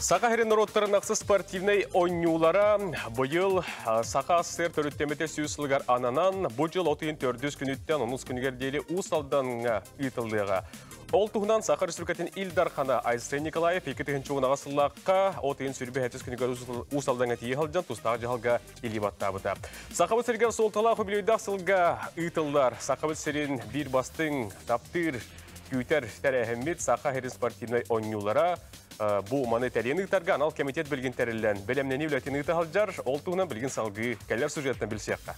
Сақа херен народтарын ақсы спортивный ойнулара бұйыл Сақа АССР төріттемете сүйісілгар ананан бұл жыл 34 күніттен 10 күнігер дейлі ұсалданға үйтілдіға. Ол тұғынан Сақа Республикатын Илдархана Айсен Николаев 2-тігінші оңаға сыллаққа 30 сүрбе 30 күнігер ұсалданға тейі қалжан тұстағы жағалға елебатта бұта. Сақа бұтсергер сол тала құбілейді ақсылға үйтілдар. Сақа бұтсерін бір бастың таптыр күйтер тәрәхіммет Сақа херен спортивный ойнулара bu monetariyanı targan al komitet bilginterilen belemneni ületini tahaljar oltuğuna bilgin salgı keller sujetten bilsiyakka.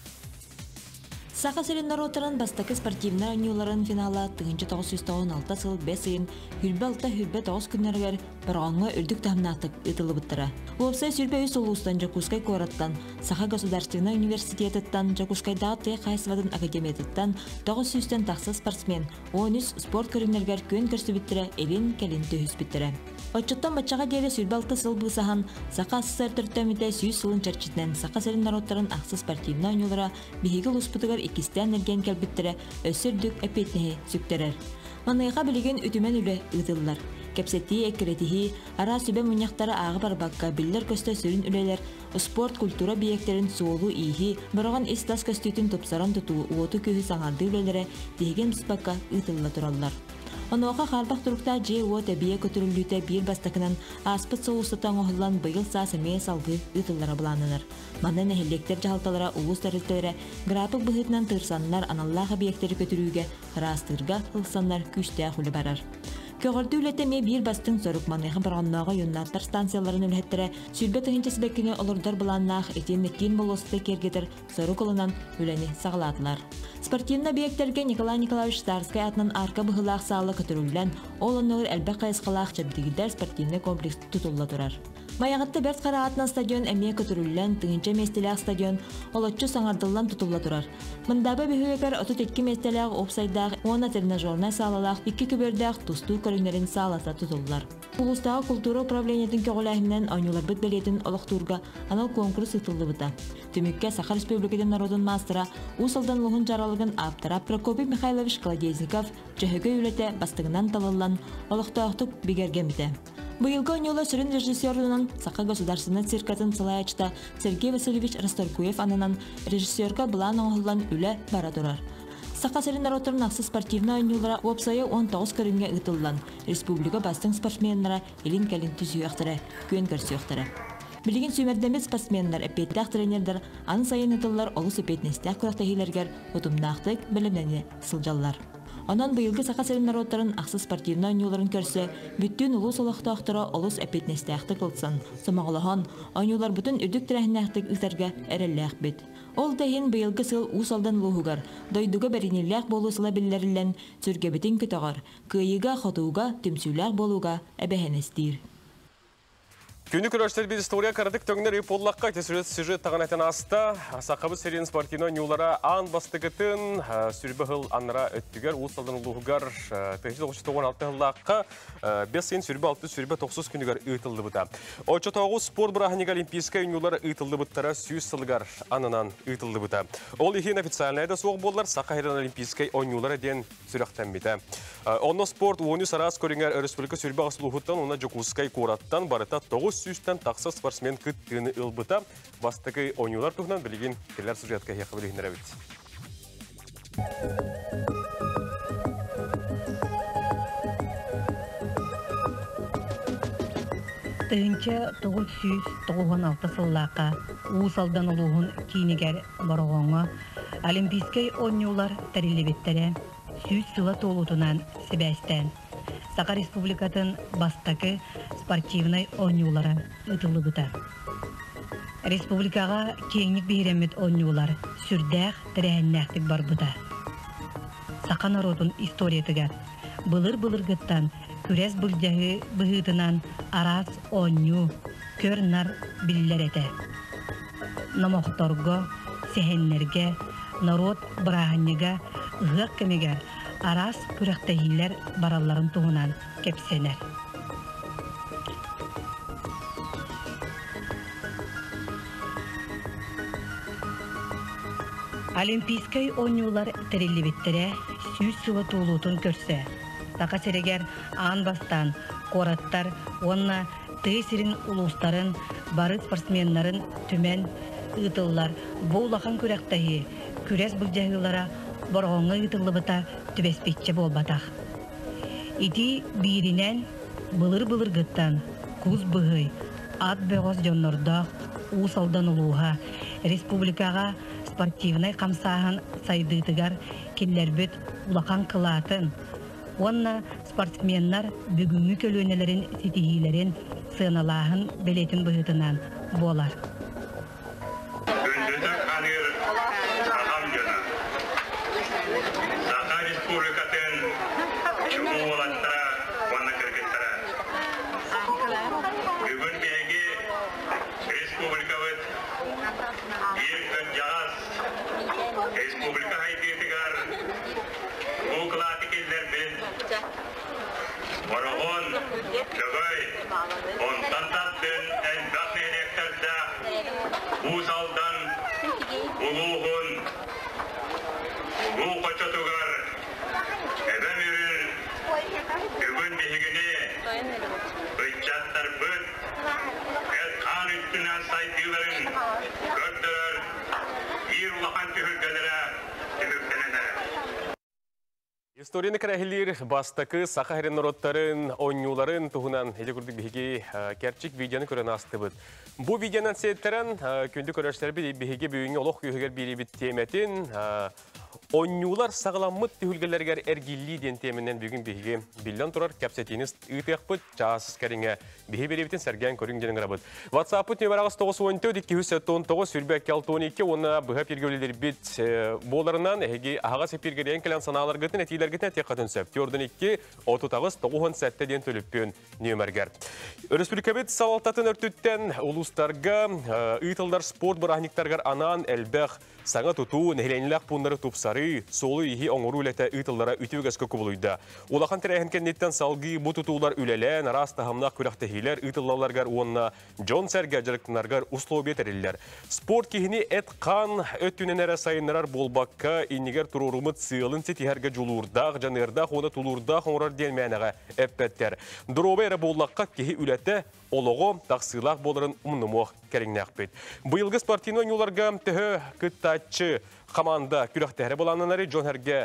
Сақа сөренлер отыран бастакы спортивна ойнуларын финала 1996 сыл 5 айын хүрбе-алта хүрбе 9 күннергер бірғанға үрдік тахымнақтық ұтылы бұттыра. Олпсай сүрбе өз олуыстан Жакускай кораттан, Сақа государственный университеттан, Жакускайдағы тек қайсывадын академиятыттан 900-тен тақсы спортсмен, 13 спорт көрінергер көн көрсі біттірі, елін кәлін төхіс біттірі. Отчоттан бачаға дейлі сүрбе-алта сыл бұсахан, Сақа АССР түрттәметі 100 сылын чарчитнен Сақа сөренлер отыран ақсы спортивна ойнулара бігігі ұспытығар ikisten ergen kelbittire ösürdük epetnehi süktürür. Manayıqa bilgen ütümen üle ıdıllar. Kepsettiği ekkeretihi, ara sübe münyaktara ağı barbakka biller köste sürün üleler, sport kultura biyeklerin soğulu ihi, bırağın istas köstütün topsaran tutuğu uotu köhü sanardı ülelere degen bispakka ıdılla durallar. Onoqa xarbaq turukta J.O. təbiyə kötürüllüte bir bastakınan aspıt soğustatan oğullan bıyıl sasımaya salgı ıtıllara bulanınır. Mandan ehillekler cahaltalara, ulus tarıltılara, grafik bıhıtnan tırsanlar anallağı biyekteri kötürüge, rastırga hılsanlar küçtəyə xülü barar. Köğürdü ületeme bir bastın soruk manayıqın barğannağa yönnaatlar stansiyaların ülhettere, sülbe tıhınçası bekkine olurdar bulannağı etenlikkin bolosıda kergedir, soruk olunan üleni sağladılar. Sportivna biyekterge Nikolay Nikolaevich Starskay atынан arka bıhılaq sağlı kötürülən, olanır elbək qayısqalaq çabdigidər sportivna kompleks tutulla durar. Bayağıtta Bert Qaraatnan stadion əmiyə kötürülən, tığınca mestelək stadion olotçu sanardıllan tutulla durar. Mındabı bühüyekər 32 mestelək opsaydaq, 10 trenajorna sağlalaq, 2 küberdaq tustu körünlerin sağlasa tutullar. Ulusdağı Kultura Upravleniyatin köğüləhindən oynular büt beliyetin oluqturga anal konkurs ıtıldı bıta. Tümükke Saqa Respublikatin Narodun Mastıra, Usaldan Luğun Jaralığın Aptarap Prokopy Mikhailovich Kolodeznikov cöhöge ülete bastığından talallan oluqtağıtık bigergen bite. Bu yılgı oynuyorlar sürün rejissörünün Saqa Gosударственный циркатын Салаячта Сергей Васильевич Расторгуев анынан rejissörga bulan oğullan üle bara durar. Saqa sürünler oturun ақсы спортивна oynuyorlara opsaya 19 körünge ıtıllan. Respublika bastың sportmenlara elin kelin tüzüyü aqtara, kön körsi aqtara. Bilgin sümerdemet sportmenlar epetdaq trenerler anı sayın ıtıllar olus epetnestaq kuraqtahilerger otumnaqtık bilimleni sıljallar. Ondan bu yılgı Saqa sürünler oturun ақсы спортивна oynuyorların körse bütün ulus olaqtaqtıra olus epetnestaqtı kılsan. Somağılahan oynuyorlar bütün üdük trehinaqtık ıtarga erelləq bit. Ol dahin bu yılgı sıl usaldan luhugar, doyduga berinirləq bolusula billerilən sürgebitin kütağar, kıyıga xotuğga tümsüləq boluga ebehenestir. Күні көрәштер біз история қарадық төңнер өйполлаққа сюжет тағанайтын аста. Сақабы серien спортивна ойнулара ан бастығытын сүрбі ғыл аннара өттігер, ұсалдан ұлығығар 1996 ғыллаққа 5 сайын сүрбі 6 сүрбі 90 күнігер ұйтылды бұта. Очатауғы спорт бірағынег олимпийскай ойнулары ұйтылды бұттара сүйіз сылғар анынан ұйтылды бұта. Ол ехен официальный да соғы болар Сақа херен олимпийскай ойнулары ден сүріқтен біті. Оны спорт ойны сарас көріңер республика сүрбі ғасылығыттан, оны Жакускай кораттан барыта 900-тен тақсы спортсмен күттіні ұлбыта, бастықы ойнулар тұғынан білген келер сюжетке еқі білігінер әбіт. Тыынча 996 сыллаққа уусалдан олуғын кейінігер барығуңа олимпийскай ойнулар тәрелебеттері сүз сыла толутунан Себастьян. Сақа Республикатын бастакы спортивный ойнулары ытылы бұта. Республикаға кеңік бейремет ойнулар сүрдәқ тірәннәқтік бар бұта. Сақа народын историятыға былыр-былыр гыттан күрәс бұлжағы бұғытынан арас ойну көр нар биллер әті. Намоқторға, сәхенлерге, народ бірағынеға, ұғық кемегер арас күрәқтәйілер бараларын туғынан кепсенер. Олимпийскай ойнулар тәрелебеттері сүйіз сұлы туылутын көрсе. Тақа серегер аң бастан, қораттар, онна тыйсирин улустарын, бары спортсменнарын түмен ытыллар, боулахан күрәктәйі, күрәс бұлжағылара борғоңы ытылыбыта түбеспетче болбатақ. Ити биринен былыр-былыр гыттан, куз бұғый, ат бөғыз жоннордақ, уусалдан улуға, республикаға спортивнай қамсахан сайдытыгар келлербіт улақан қылатын. Онна спортсменнар бүгінгі көлөнелерін сетихилерін сыналағын белетін бұғытынан болар. Историяны кәрәхелер бастакы сақа хәрен народтарын, ойнуларын туғынан елі бігі кәрчік видеоны көрін асты бұд. Бұл видеонан сеттерін күнді көрәштер бігі бүйінге олық күйігер бірі біт теметін ойнулар сағыламыт түйілгелергер әргілі ден темінен бүгін бігі білден тұрар кәпсетіңіз үйтек бұд, жағасыз кәріңе бігі бірі бітін сәрген көрін денің ғырабыд. WhatsApp-ы нөмірағыз 914-212 сүрбәк 612 оны бұғап ергеулелер біт боларынан әйге ағас епергерен кәлін саналар ғытын әтейлер ғытын әтек қатын сөп. Төрдің 2-30-9 сәттеден төліппен нөміргер. Республика бет салалтатын өртіттен ұлыстарға, ұйтылдар спорт бұрахниктарғар анан әлбәқ саңа тұту, нәхіленілік пұнлары тұпсары, солы ехи оңыру үләті ұйтылдара үтігіз көкі болуйда. Олақан тірәйін кәннеттен салғы бұ тұтулар үләлән, арас тағымнақ күрәқтіхилер ұйтылаларғар онына Джон сәрге жарықтынарғар ұслау бетерілер. Спорт кейіні әт қан өттінен әрі сайынларар болбаққа инегер тұрурымыт сыйлын сетихерге жолурдақ, жанырдақ, оны тұлурдақ оңырар денмәнеға әппәттер. Дұробы әрі боллаққа кейі үләті олығы тақсылақ болырын ұмнымоқ кәріңнәқ бет. Бұйылғы спортивны ойнуларға түхі күттатчы команда күрәқтәрі боланынары Джон әрге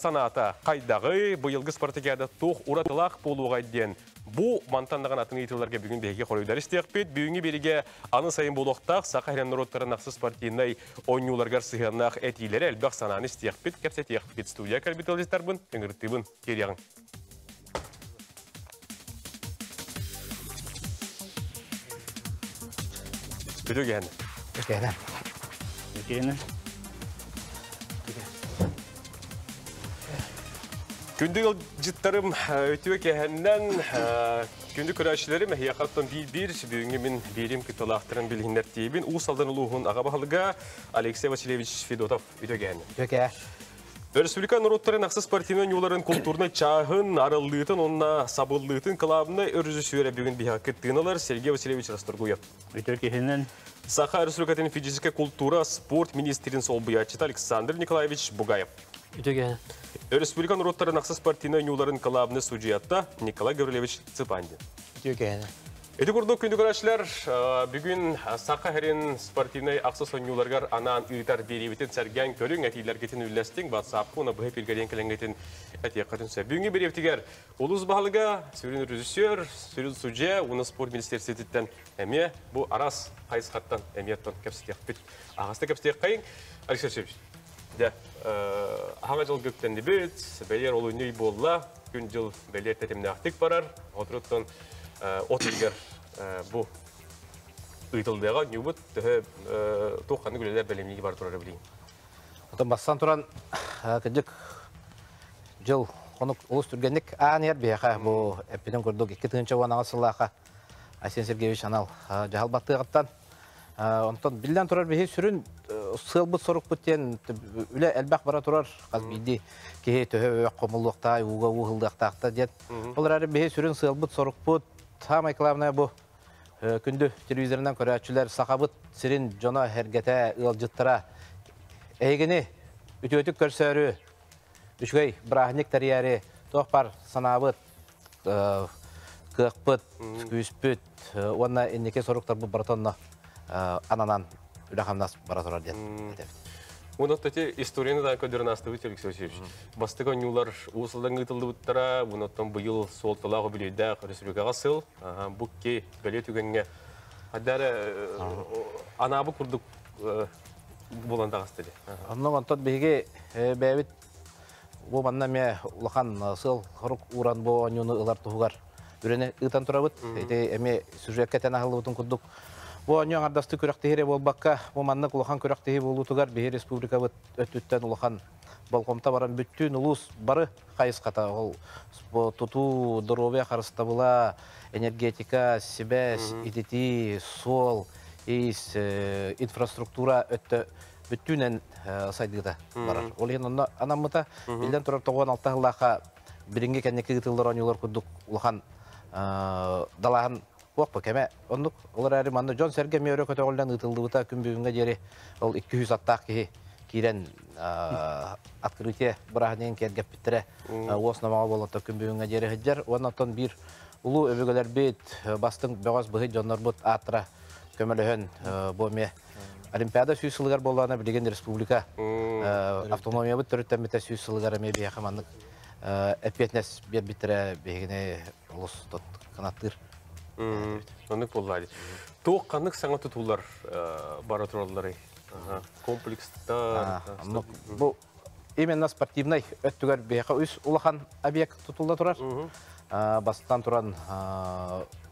саната қайдағы бұйылғы спортикады тоқ ұратылақ болуға ден. Бұ мантандаған атын етілерге бүгін бейге қоройдар істеқ бет. Бүгінгі береге аны сайын болуқтақ сақа әрен нұроттарын ақсы спортивнай ойнуларғар сығанақ әтейлері әлбәқ сананы істеқ бет. Кәпсетеқ бет студия кәлбетілдестер бұн, өңірттібін кереғын. Бүді кәні? Кәні. Күнді жыттарым өтіуі кәхәннен күнді көрәшілерім яқаттан бір бүгінгі мен берім күтталақтырын білгендер дейбін. Ұсалдан ұлығын аға бағалыға Алексей Васильевич Федотов өтіуі кәні. Республика народтарын ақсы спортивный оларын культурны чағын, арыллытын, онына сабыллытын қылабыны өржүсүйері бүгін біға күттігіналар Сергей Васильевич Расторгуев. Өтіуі кәхінен. Саха Республикатын физическая культура, спорт министрин солбыячыт Александр Николаевич Бугаев. Өтіуі кәхін. Республика народтарын ақсы спортивный оларын қылабыны судьятта Николай Гаврилевич Цыпандин. Өтіуі кәхін. Эти күрдік күнді көрәшілер, бүгін сақа әрін спортивный ақсы соңнуларғар анан ұйтар беребетін сәрген көрің әтейлер кетін үлләстің, батсапы оны бұғы пергерен кәлінгетін әтек қатынсы. Бүгінгі беребетігер ұлыз бағылыға сүрін режиссер, сүрін судья, оны спорт министерсететтен әме, бұл арас қайысқаттан әметтен кәпсетек бүт. Ағасты кәпсетек қайын, Алексей Сергеевич. Ағаңа жыл көптен дебет, бәлер ол өңей болла, күн жыл бәлер тәтеміне ақтық барар, отырыттан отылгер бұл ұйтылдыға нөбіт тоққаны күлелер бәлемнеге бар тұрары білейін. Отын бастан тұран күндік жыл қонық ұлыс түргенік ағын ер бейіға бұл әппеден көрдік 2-тігінші оған ағасылаға Асен Сергеевич анал жағал баттығы қаттан. Онтан білден тұрар бейі сүрін сылбыт сорық бүттен үлі әлбәқ бара тұрар қаз бейді кейі төхі өк қомылуқта, уға уғылдықтақта дед. Олар әрі бейі сүрін сылбыт сорық бұт. Там айқылавына бұл күнді телевизорынан көрәтшілер сақабыт сирин жона әргеті ұл жыттыра. Әйгіні үті-өтік көрсөрі, үшгей бірахник тәрияри, тоқ бар санабыт кықпыт, күспіт, онна енеке сорықтар бұл баратонна ананан үләхамнас баратырар ден. Оны тәте историяны да көдерін астывыт, Алексей Васильевич. Бастыға нюлар уысылдан ғытылды бұттара, бұнаттан бұйыл солтылағы білейдәқ республикаға сыл, бұкке бәле түгенге. Аддәрі анабы күрдік боландағыз деді. Онның онтот бейге бәйбіт бұл манна ме ұлақан сыл құрық уран бұл онюны ұлар тұғығар. Үрені ұтан тұрабыт, әме сюжетке тән ағылы бұтын күрдік. Бұл оньон ардасты көріқтігері бол баққа, бұл маннық ұлақан көріқтігі болу тұғар, бейі республика өттіттен ұлақан балқомта баран бүттін ұлыс бары қайыз қата. Тұту, дұрове қарыста бұла, энергетика, себес, идети, сол, инфраструктура өтті бүттінен сайдығыда барар. Ол ең онна анамыта, елден тұрар тоғын алтағылаға бірінге кәнекі ғытылдар оңылар күрдік ұлақан далағын оқпы кәме. Ондық олар әрі манны Джон Серге мейөрі көті олдан ғытылды бұта күн бүгінге дері ол 200 аттақ кейі кейрен открытие бұрағынен кергеп біттірі осынамаға болатта күн бүгінге дері ғыджар. Оннаттан бір ұлы өбігілер бейт бастың бәғаз бұғы жонлар бұд атыра көміліген бұме Олимпиада сүйсілігер болғаны білеген республика автономия бұд түріттен біті сүйсілігер әме бейхаманлық әпетнес бер біттірі бейгіне ұлыс қанаттыр. Онық болғайды. Тоқ қанық саңа тұтулар бара тұралары? Комплекстар? Бұл именно спортивный өттігер бейқа үс ұлақан объект тұтулда тұрар. Бастан тұран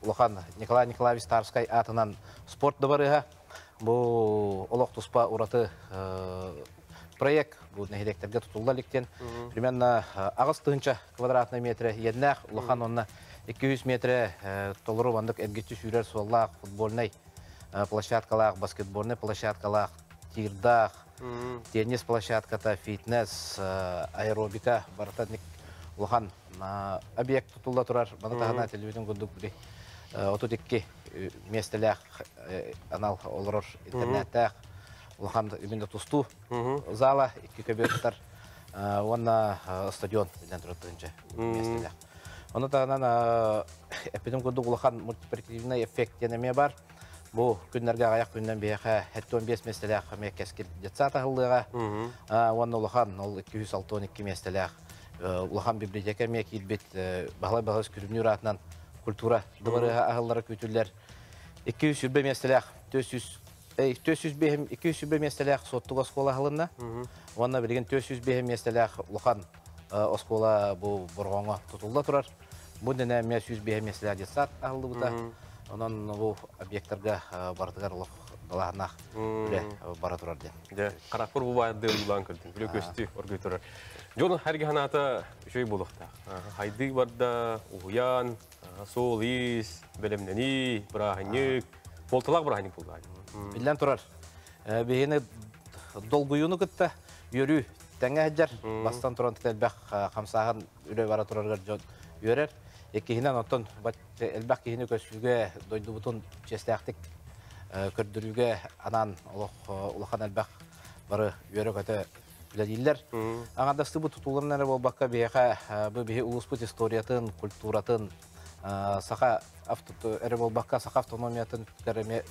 ұлақан Николай Николаевич Тарскай атынан спорт дабарыға. Бұл олық тұспа ұраты проект. Бұл нәхелектерге тұтулда ліктен. Примерно ағыз тұғынша квадратный метрі еднәқ ұлақан онына 200 метре толыру вандық әмгетші сүйрер суаллақ, футбольный площадкалақ, баскетбольный площадкалақ, тирдақ, теннис площадката, фитнес, аэробика, баратадник ұлған объект тұтылда тұрар. Баны тағына телевизион күндік бірі. Отутекке местеләқ анал олырыр интернеттәқ. Ұлған үмінді тұсту зала, 2 көбеттар. Онна стадион білден тұраттығынша местеләқ. Оны тағынан әппетін күрді ұлақан мультиперспективный эффект енеме бар. Бұл күндерге аяқ күннен бейіға 15 местеләқ мәк кәскел жетса тағылдыға. Оны ұлақан 212 местеләқ. Ұлақан библиотека мәк елбет бағлай-бағыз күрімнер атынан культура дұбарыға ағылары көтілер. 200 местеләқ, 200 местеләқ соттығы скола ағылында. Оны білген 400 местеләқ ұлақан оскола бұл бұрғаңа тұтылда тұрар. Бұл дәне 100 местеләқ жетсат ағылды бұта. Онан бұл объекттарға бардығар ұлық далағынақ бара тұрар ден. Қарақпыр бұл байырды ұлан көрдің, білі көсті оргай тұрар. Жолын әрге ғаната жөй болықта. Хайды барда, ұғыян, сол ис, бәлемнені, бірағынек, болтылақ бірағынек болғай. Білден тұрар. Бейіні долғыйыны күтті, үйірі тәңе әджар. Бастан тұран әлбәқ қамсағын үрей бара тұрарғар жон үйерер. Еккейінен оттон әлбәқ кейіні көсілге дойды бұтын честәқтік көрдіруге анан ұлақан әлбәқ бары үйері көті біләдейлер. Ағандасты бұл тұтулырын әрі бол баққа бейіға бұл бейі ұлыспыт историятын, культуратын, әрі бол баққа сақа автономиятын кәріме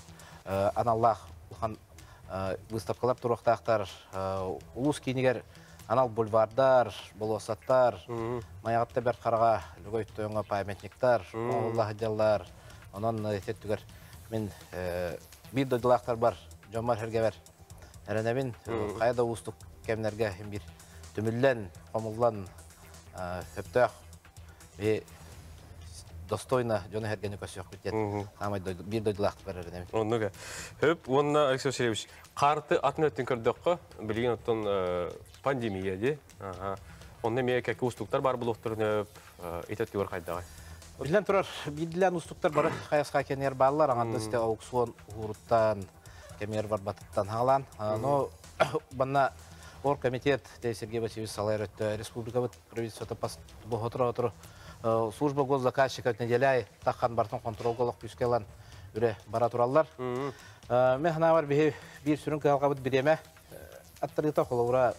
аналлақ ұлақан выставкалар тұрақтақтар, ұлыс кейінігер анал бульвардар, болосаттар, маяғатта бәр қараға үлгөйті өңі памятниктар, Аллах жаллар, онын еттігер мен бір дойдылақтар бар, жомар әрге бәр. Әрінәмен қайда ұстық кәмінерге бір түміллән, қомыллан, өптіғ, достойно жоны әргені көсіғ күттен. Bir дойдылақтар бар әрінәмен. Онныға. Өп, онына, Алексей Васильевич, қарты атын өттен көрдіққа, білген оттан пандемия де. Онына мея кәкі ұстықтар бар бұл ұқтырын ететті өр қайдағай. Білден тұрар, білділен ұстықтар бар қаясқа кенер балылар, ағанда сте аукцион ұғырыттан, кемер бар батыттан ағалан. Но банна ор комитет, Сергей Васильевич Салайр өтті, республика бұд правительствота бұл отыры служба госзаказчика неделяй таққан бартын контролголық пүскелан үре бара тураллар. Мен хана бар бір сүрін калға бұд біреме аттырыта қолауыра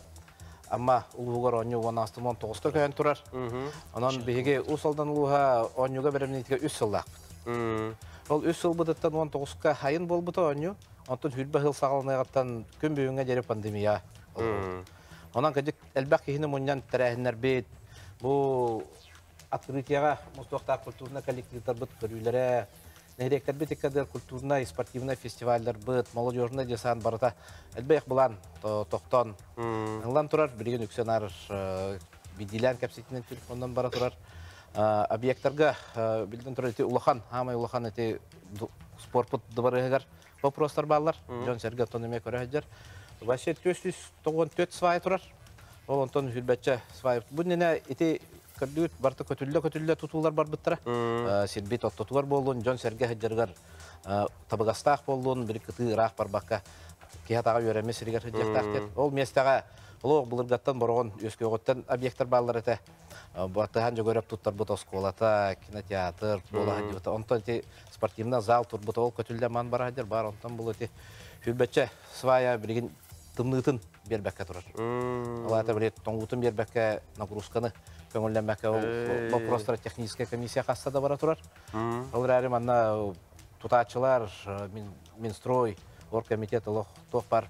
Amma улугар оню 19 көн турар. Онан биге усалдан улуга онюга беремнитке 3 сыллак. Ол 3 сыл бутаттан 19-ка хайын болбута оню. Онтон хүрбе хыл сагалнагаттан күн бүгүнгө жери пандемия. Онан кыжык элбак кихине муньян терехинер бит. Бу открытияга Мустафа культурна коллективтер бит көрүлөрө. Неректер бит экадер культурна и спортивный фестивальдер бит, молодежный десан барата. Элбек булан токтон. Аңлан турар бириген үксенар бидилен капситинен телефондан бара турар. Объекттерга билден турар эти улахан, хамай улахан эти спорт дыбарыгар вопростар баллар. Жон Сергей Тонеме көрөжөр. Вообще 494 свай турар. Ол онтон хүрбәтчә свай. Бу нене эти кырдыт барты көтүллө тутулар бар биттера. Сирбит оттотугар болдун, Жон Сергей хаҗыргар табыгастак болдун, бир кыты рах бар бакка. Киятага йөрәме сиргәр хаҗактак. Ол местага лог булыргаттан боргон өскөгөттөн объекттер баллар эте. Батыхан жөгөрөп туттар бу тосколата, кинотеатр, бола хаҗыта. Онтон эти спортивный зал турбут ол көтүллө ман бар хаҗыр бар, онтон бул эти хүрбәтчә свая бирген тымнытын бербәккә турар. Аларда бир тоңгутын бербәккә нагрузканы көңүлләмәккә вопростар техническая комиссия кассада бара турар. Ал рәрим анда тутачылар, Минстрой, оргкомитет лох тох бар.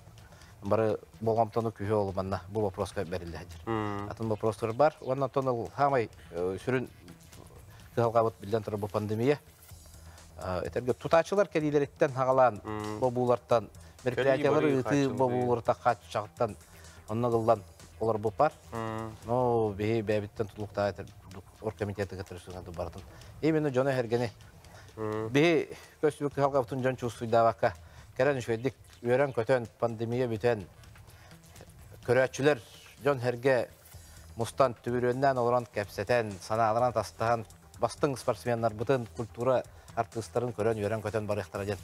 Бары болгамтаны күһө ол манна бу вопроска берилде хаҗыр. Атын вопростар бар. Оннан тонул хамай сүрүн кылгабыт билден турар бу пандемия. Этерге тутачылар келилерден хагалан бу булардан мероприятиялар ыты бобуларда качактан онногылдан олар бу бар. Но бе бебиттен тулукта оргкомитети кетирсеңде бардым. Именно жона хергени. Бе көсүк халкабытын жон чусуйда бакка. Керен шөйдик өрөн көтөн пандемия бүтен көрөчүлөр жон херге мустан түбүрөннөн олорон кепсетен санааларан тастаган бастың спортсменнар бутын культура артисттарын көрөн өрөн көтөн барыктара жет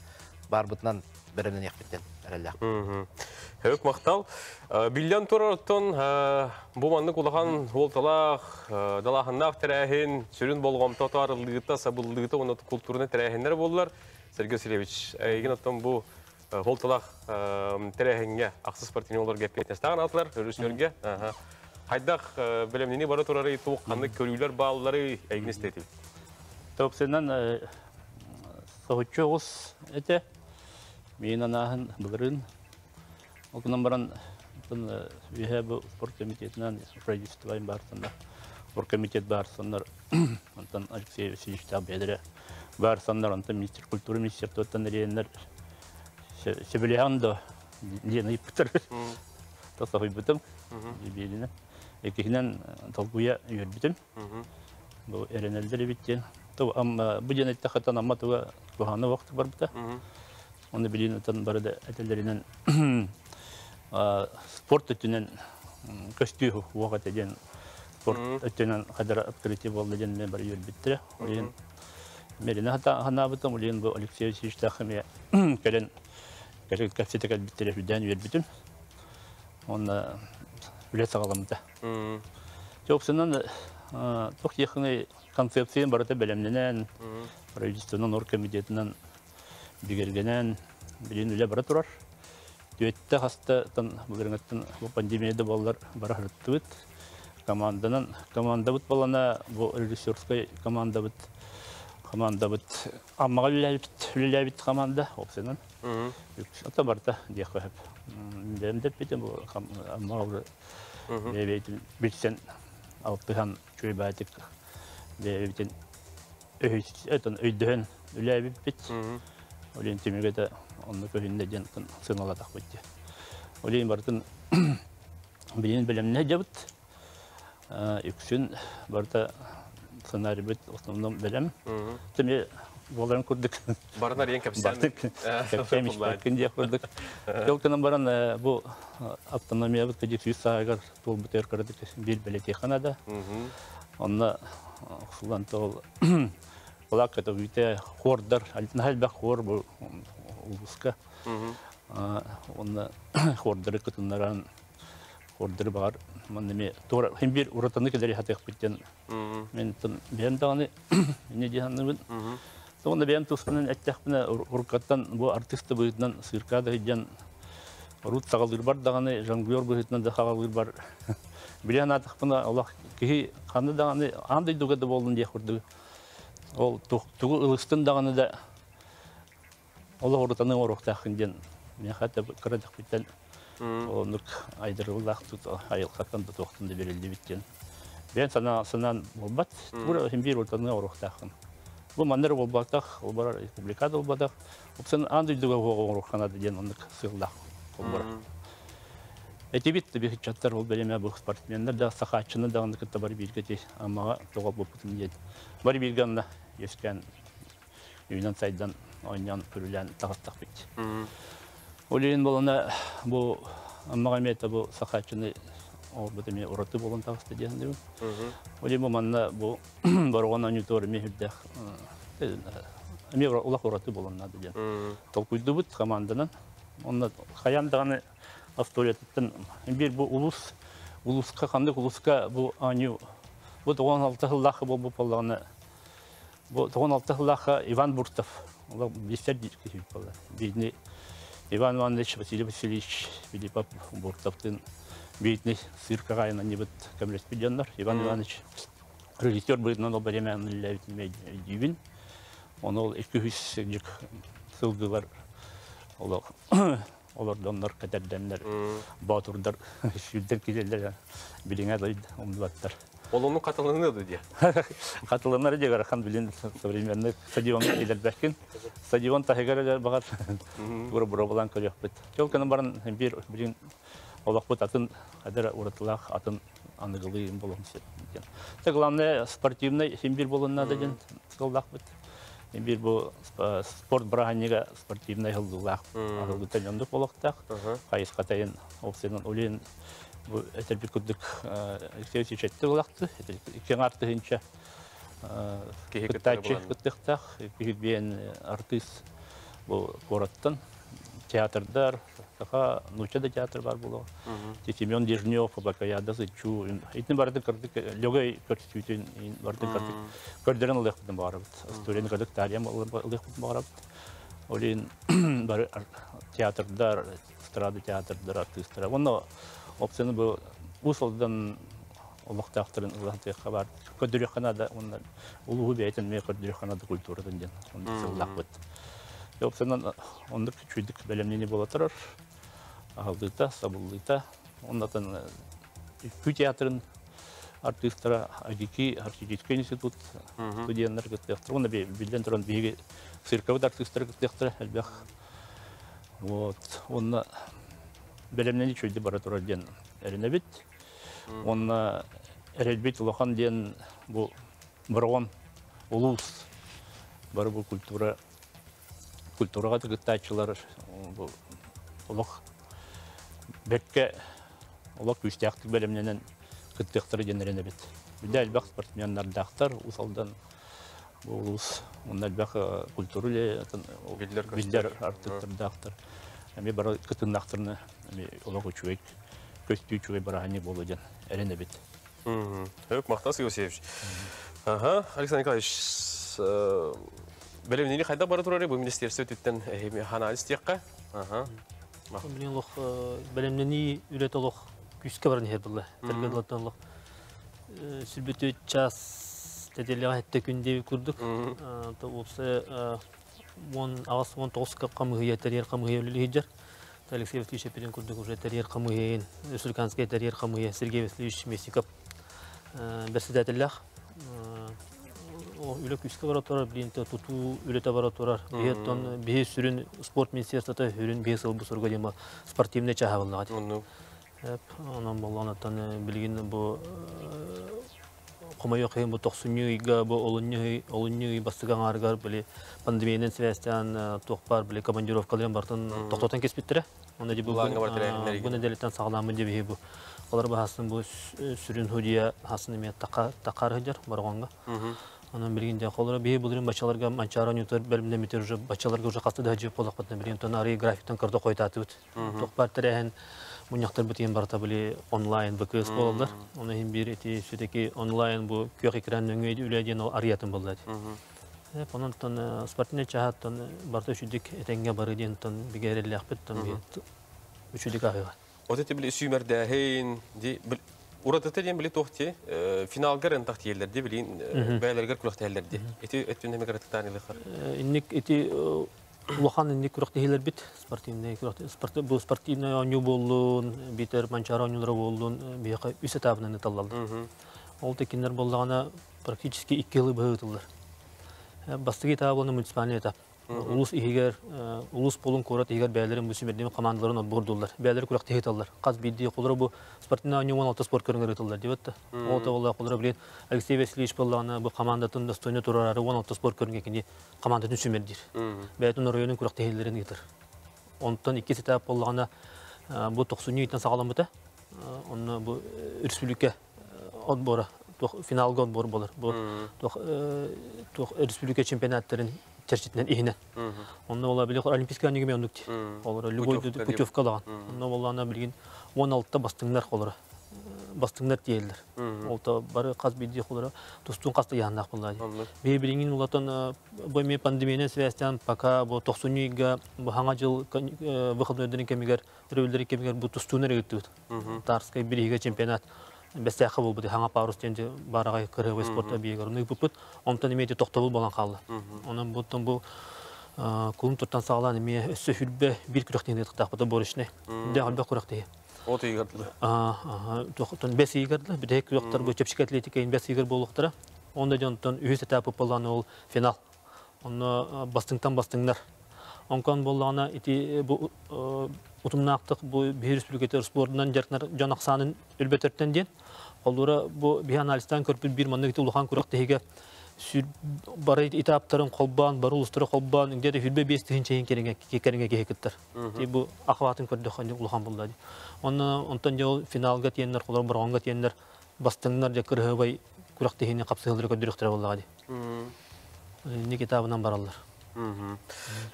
бар бутунан беренен якпеттен эрелек. Хөк мактал. Билден турартон бу манны кулаган волталак далахыннак терехин сүрүн болгом тотарылдыгыта сабылдыгыта оны культурны терехиннер болдулар. Сергей Васильевич, еген оттон бу волталак терехинге аксыз спортивниолор гепетне стаган атлар режиссерге. Хайдак белемнени бара турары туукканды көрүүлөр баалары эгин истетил. Топсенан сохучугус эте мен анаһын булырын. Окунан баран вихабы спорт комитетинен правительствоин барсында. Спорт комитет барсындар. Антон Алексей Васильевич Табедре барсындар. Антон министр культуры министрлыктан рейнер Себелиандо Лена Иптер. Тасахой битим. Бибелине. Экинен талгуя юрбитим. Бу эренелдер биттен. То ам бу жана тахатан амма то бахана вакыт бар бита. Оны билин тан барда этелеринен спорт өтүнен көстүү вакыт эден спорт өтүнен кадыр открытие болду ден мен бар юрбиттер. Олен мерине хата ханабытым олен бу Алексей Васильевич Тахаме келен кафетеге биттер жүдөн юрбитим. Оны билет агаламда. Жоксунан тох якыны концепцияны барыта белемненен правительственный оргкомитетинен бигергенен билин үле бара турар. Төтте хаста тан бүгүнгөттөн пандемияда балдар бара хырттыбыт. Команда бут балана бу режиссерская команда бут аммага үлебит команда опсенен. Ата барта дияхып. Демдеп битем бу аммага бебетин битсен алтыхан чөйбатык бебетин өйтен өйдөн үлебит бит. Олен темегede onu köyünde cennetin sınavla takbitti. Олен бартын bilin bilimne cevit. Yüksün barda sınavı bit основном bilem. Temi boların kurduk. Barınar yen kapsan. Kapsamış bakınca kurduk. Yolkanın baran bu автономия bit gecik yüz saagar tol biter kırdık bir belediye kanada. Onunla usulan tol Kulak это вите хордар, альтернативный хор был узка. Он хордары кутунаран хордары бар. Маннами тор химбир уратаны кедери хатых биттен. Мен тон бенданы не диханны. Тон бен туспанын әттәхпне уркаттан бу артисты буйдан сыркада һидән рут сагалыр бар даганы жонглер буйдан да хагалыр бар. Билен атық бұна Аллах кихи қанды дағаны андай дугады болдың дей құрды. Ол туғы ылыстын дағаны да Аллах ұрытаны орықтақын ден. Мен қатты қырадық біттен онық айдырылақ айылқаттан да тоқтынды берілді біттен. Бен санан болбат, тура бір ұрытаны орықтақын. Бұл маннар болбатақ, ол барар республикада болбатақ. Опсын андай дуға орыққанады ден онық сығылақ болбар. Эти битті бекет чаттар ол бәлеме бұл спортсмендер да сақатшыны дағынды күтті бар бейгеті амаға тоғал болып күтім деді. Бар бейгенді ескен үйінен сайдан ойнан көрілен тағыстақ бейді. Олейін болына бұл амаға меті бұл сақатшыны бітіме ұраты болын тағысты дегенде. Олейін болманна бұл баруған анюторы мехілдәқ ұлақ ұраты болынады деген. Толкүйді бұд команданың. Онна қаяндағаны авторитеттен бир бу улуска кандай улуска бу аню бу 16 жылдагы болуп балганы бу 16 жылдагы Иван Буртов улар бистер дийди болду. Бийни Иван Иванович Васильевич Филиппов Буртовтун бийни циркага айна небет камлет бидяндар. Иван Иванович режиссер быйнан ол беремен левитме дивин. Оны 200 сылдылар олар Оларданlar, kaderdenler, batırlar, şüdder kilerler, bilinge daydı, omdulatlar. Onun katılığını ne diye? Katılımları diye garakan bilin, современный stadion ilerlerken, stadion tahigara bagat, bura bulan kalıyor. Çolkanın barın birin olak bu atın, kadar uğratılak atın anıgılıyım bulunmuş. Teklanne sportivne bir bulunna da gen, olak bit. Bir bu sport brahaniga sportivnay hıldılak, hıldıltan yandık olaqtaq. Qayız qatayın, opsiyonun oluyun bu etelbir kürdük ekserisi çetti olaqtı. İken artığınca kıttaçı kıttықтaq. Bir artist bu korattan. Teatrdar, Nuşada teatr var bu. Semyon Dejnev, Bakayada, Çu. İtin vardı kırdık, Logay kırtıktın vardı kırdık. Kırdırın ılıqtın bağırıbıt. Asturiyeni kırdık, tarihim ılıqtın bağırıbıt. Olin var teatrdar, strada teatrdar, artistler. Onu opsiyonu bu usuldan ılıqtaqtırın ılıqtaqı var. Kırdırıqanada onlar uluğu beytin me kırdırıqanada kulturadan den. Onu sılaqbıt. Opsiyonun onluk küçüldük bölümlerini bolatırır. Ağıldıta, sabıllıyta. Ondan Kü teatrın artistlara, Agiki, Architecture Institute studiyanlar gittiğtir. Onu bilden duran bir sirkavut artistlara gittiğtir. Elbək. Onu bölümlerini çöldü baraturar diyen erine bit. Onu erelbet ulağan diyen bu Barvan, Ulus, barı bu kulturaga da gıttaçılar bu olaq bekke olaq güçtəqtik bölümlenen gıttaqtırı generene bit. Bir de elbaq sportmenler daqtar usaldan bu ulus onun elbaq kulturuyla bilder artıktır daqtar. Hem bara kıtın daqtırını olaq uçuek köstü uçuek barahani bolacan erene bit. Yok Мақтас Иосифович. Александр Николаевич, Бәлемнені қайда бары тұрары бұл министерство өттен анализ текқа? Бәлемнені үрет олық күске барын хер бұлы. Тәргелаттан олық. Сүлбеті час тәделіға әтті күнде көрдік. Осы ағас 19 қамығыя тәрер қамығыя өлілі хеджер. Алексей Васильевич әпеден көрдік уже тәрер қамығияйын. Республиканская тәрер қамығия Сергей Васильевич Месников бәрсідәтілләқ. Үлі күске бара тұрар, білейінті тұту үліті бара тұрар. Бейі сүрін спорт министерствоты хүрін бейі сылбы сұрға дейма спортивне чаға болуға. Онан болғанаттан білген бұл құмайы қиын бұл 90-ға бұл олынны бастыған арғар білі пандемияның связьтен тоқпар білі командировкаларын бартын тоқтатан кеспеттірі. Бұны дәлеттен сағыламын деп бұл. Олар бағасын бұл сүрін хүдия хасын еме тақар хүдер барғанға. Onun bilginde kolları bir bulurum başçalarga mançara nütör bölümde mütürcü başçalarga uca kastı da cep olaq batna bilgin ton arayı grafikten kırda koytatı bit. Toqbar terehen bunyaktır bitiyen barta bili online bakış oldular. Onu hem bir eti süteki online bu kök ekran nöngeydi ülediyen o arayatın buldu. Hep onun ton sportine çahat ton barta şüdük etenge barıdiyen ton bir gereli akbet ton bir üçüdük ahıga. O teti bili sümer dahin di Уратыты ден білі тоқти, финалгар ынтақ тиелерді білейін, бәлергер күлақ тиелерді. Эти өттін әмі қараттықтан еліқар? Инник эти улахан инник күрәкте хилер бит спортивный күрәкте бу спортивный оню болдун битер манчара онюлары болдун бияка үс этабынан таллалды. Ол текиннер боллагана практически 2 ел быгытылдыр. Бастыгы этабы муниципальный этап. Улус игер улус болун көрөт игер бәйләрен бу симердеме командаларын отбордулар. Бәйләр күрәкте хиталлар. Каз бидди кулары бу спортивный оню 16 спорт көрүнгөр эталлар дибетте. Ол тагыла кулары билет Алексей Васильевич боллагана бу командатын достойно турары 16 спорт көрүнгө кини командатын симердир. Бәйтун районун күрәкте хиллерин гитер. Онтан 2 этап боллагана бу 90-нчы сагалам бите. Онны бу республика отборы финалга отбор болар. Бу республика чемпионаттарын чәрчетінен ихінен. Онна ола біле олимпийский анегеме ондукти. Олары любой путевка лаган. Онна олана білген 16-та бастыңнар қолары. Бастыңнар тиелдер. Олта бары қаз бейді қолары тұстың қасты яғынақ болады. Бейбіліңін олатан бойме пандемияны связьтен пока 90-га хаңа жыл выходнойдың кемегер, рөвілдері кемегер бұл тұстуынар егітті. Тарскай біріге чемпионат. Бәстәқі бұл бұды, хаңа парус тенде барағай кіріғай спортта бейгер. Оны бұпыт, омтан емейді тоқтабыл болан қалды. Оның бұттан бұл күлім тұрттан сағалан емей өссі хүрбе бір күріқтен етіқтақ бұды борышны. Де қалбе күріқтегі. Оты егерділі? Тоқтан бәс егерділі. Біде күріқтар бұл чепшік атлетикайын бәс егер болуқтыра. Онда жонтан үйес этапы боланы ол финал. Оны бастыңнар. Онкан болағына утумнақтық бұл бір республикатар спортынан жан ақсанын үлбетірттен ден. Олдыра бұл бір аналистан көрпіл бір манны кеті ұлыған көріқтігі бары этаптарын қолбан, бары ұлыстыры қолбан, үңдеді хүрбе бестігін чейін керінге кекеттір. Бұл ақыватын көрді ұлыған болды. Онтан жол финалға тиенлер, қолар бұрғанға тиенлер, бастыңнар жа кірғыбай көріқтігіне қапсығылдыры көдіріқтірі болды. Нек этабынан баралар.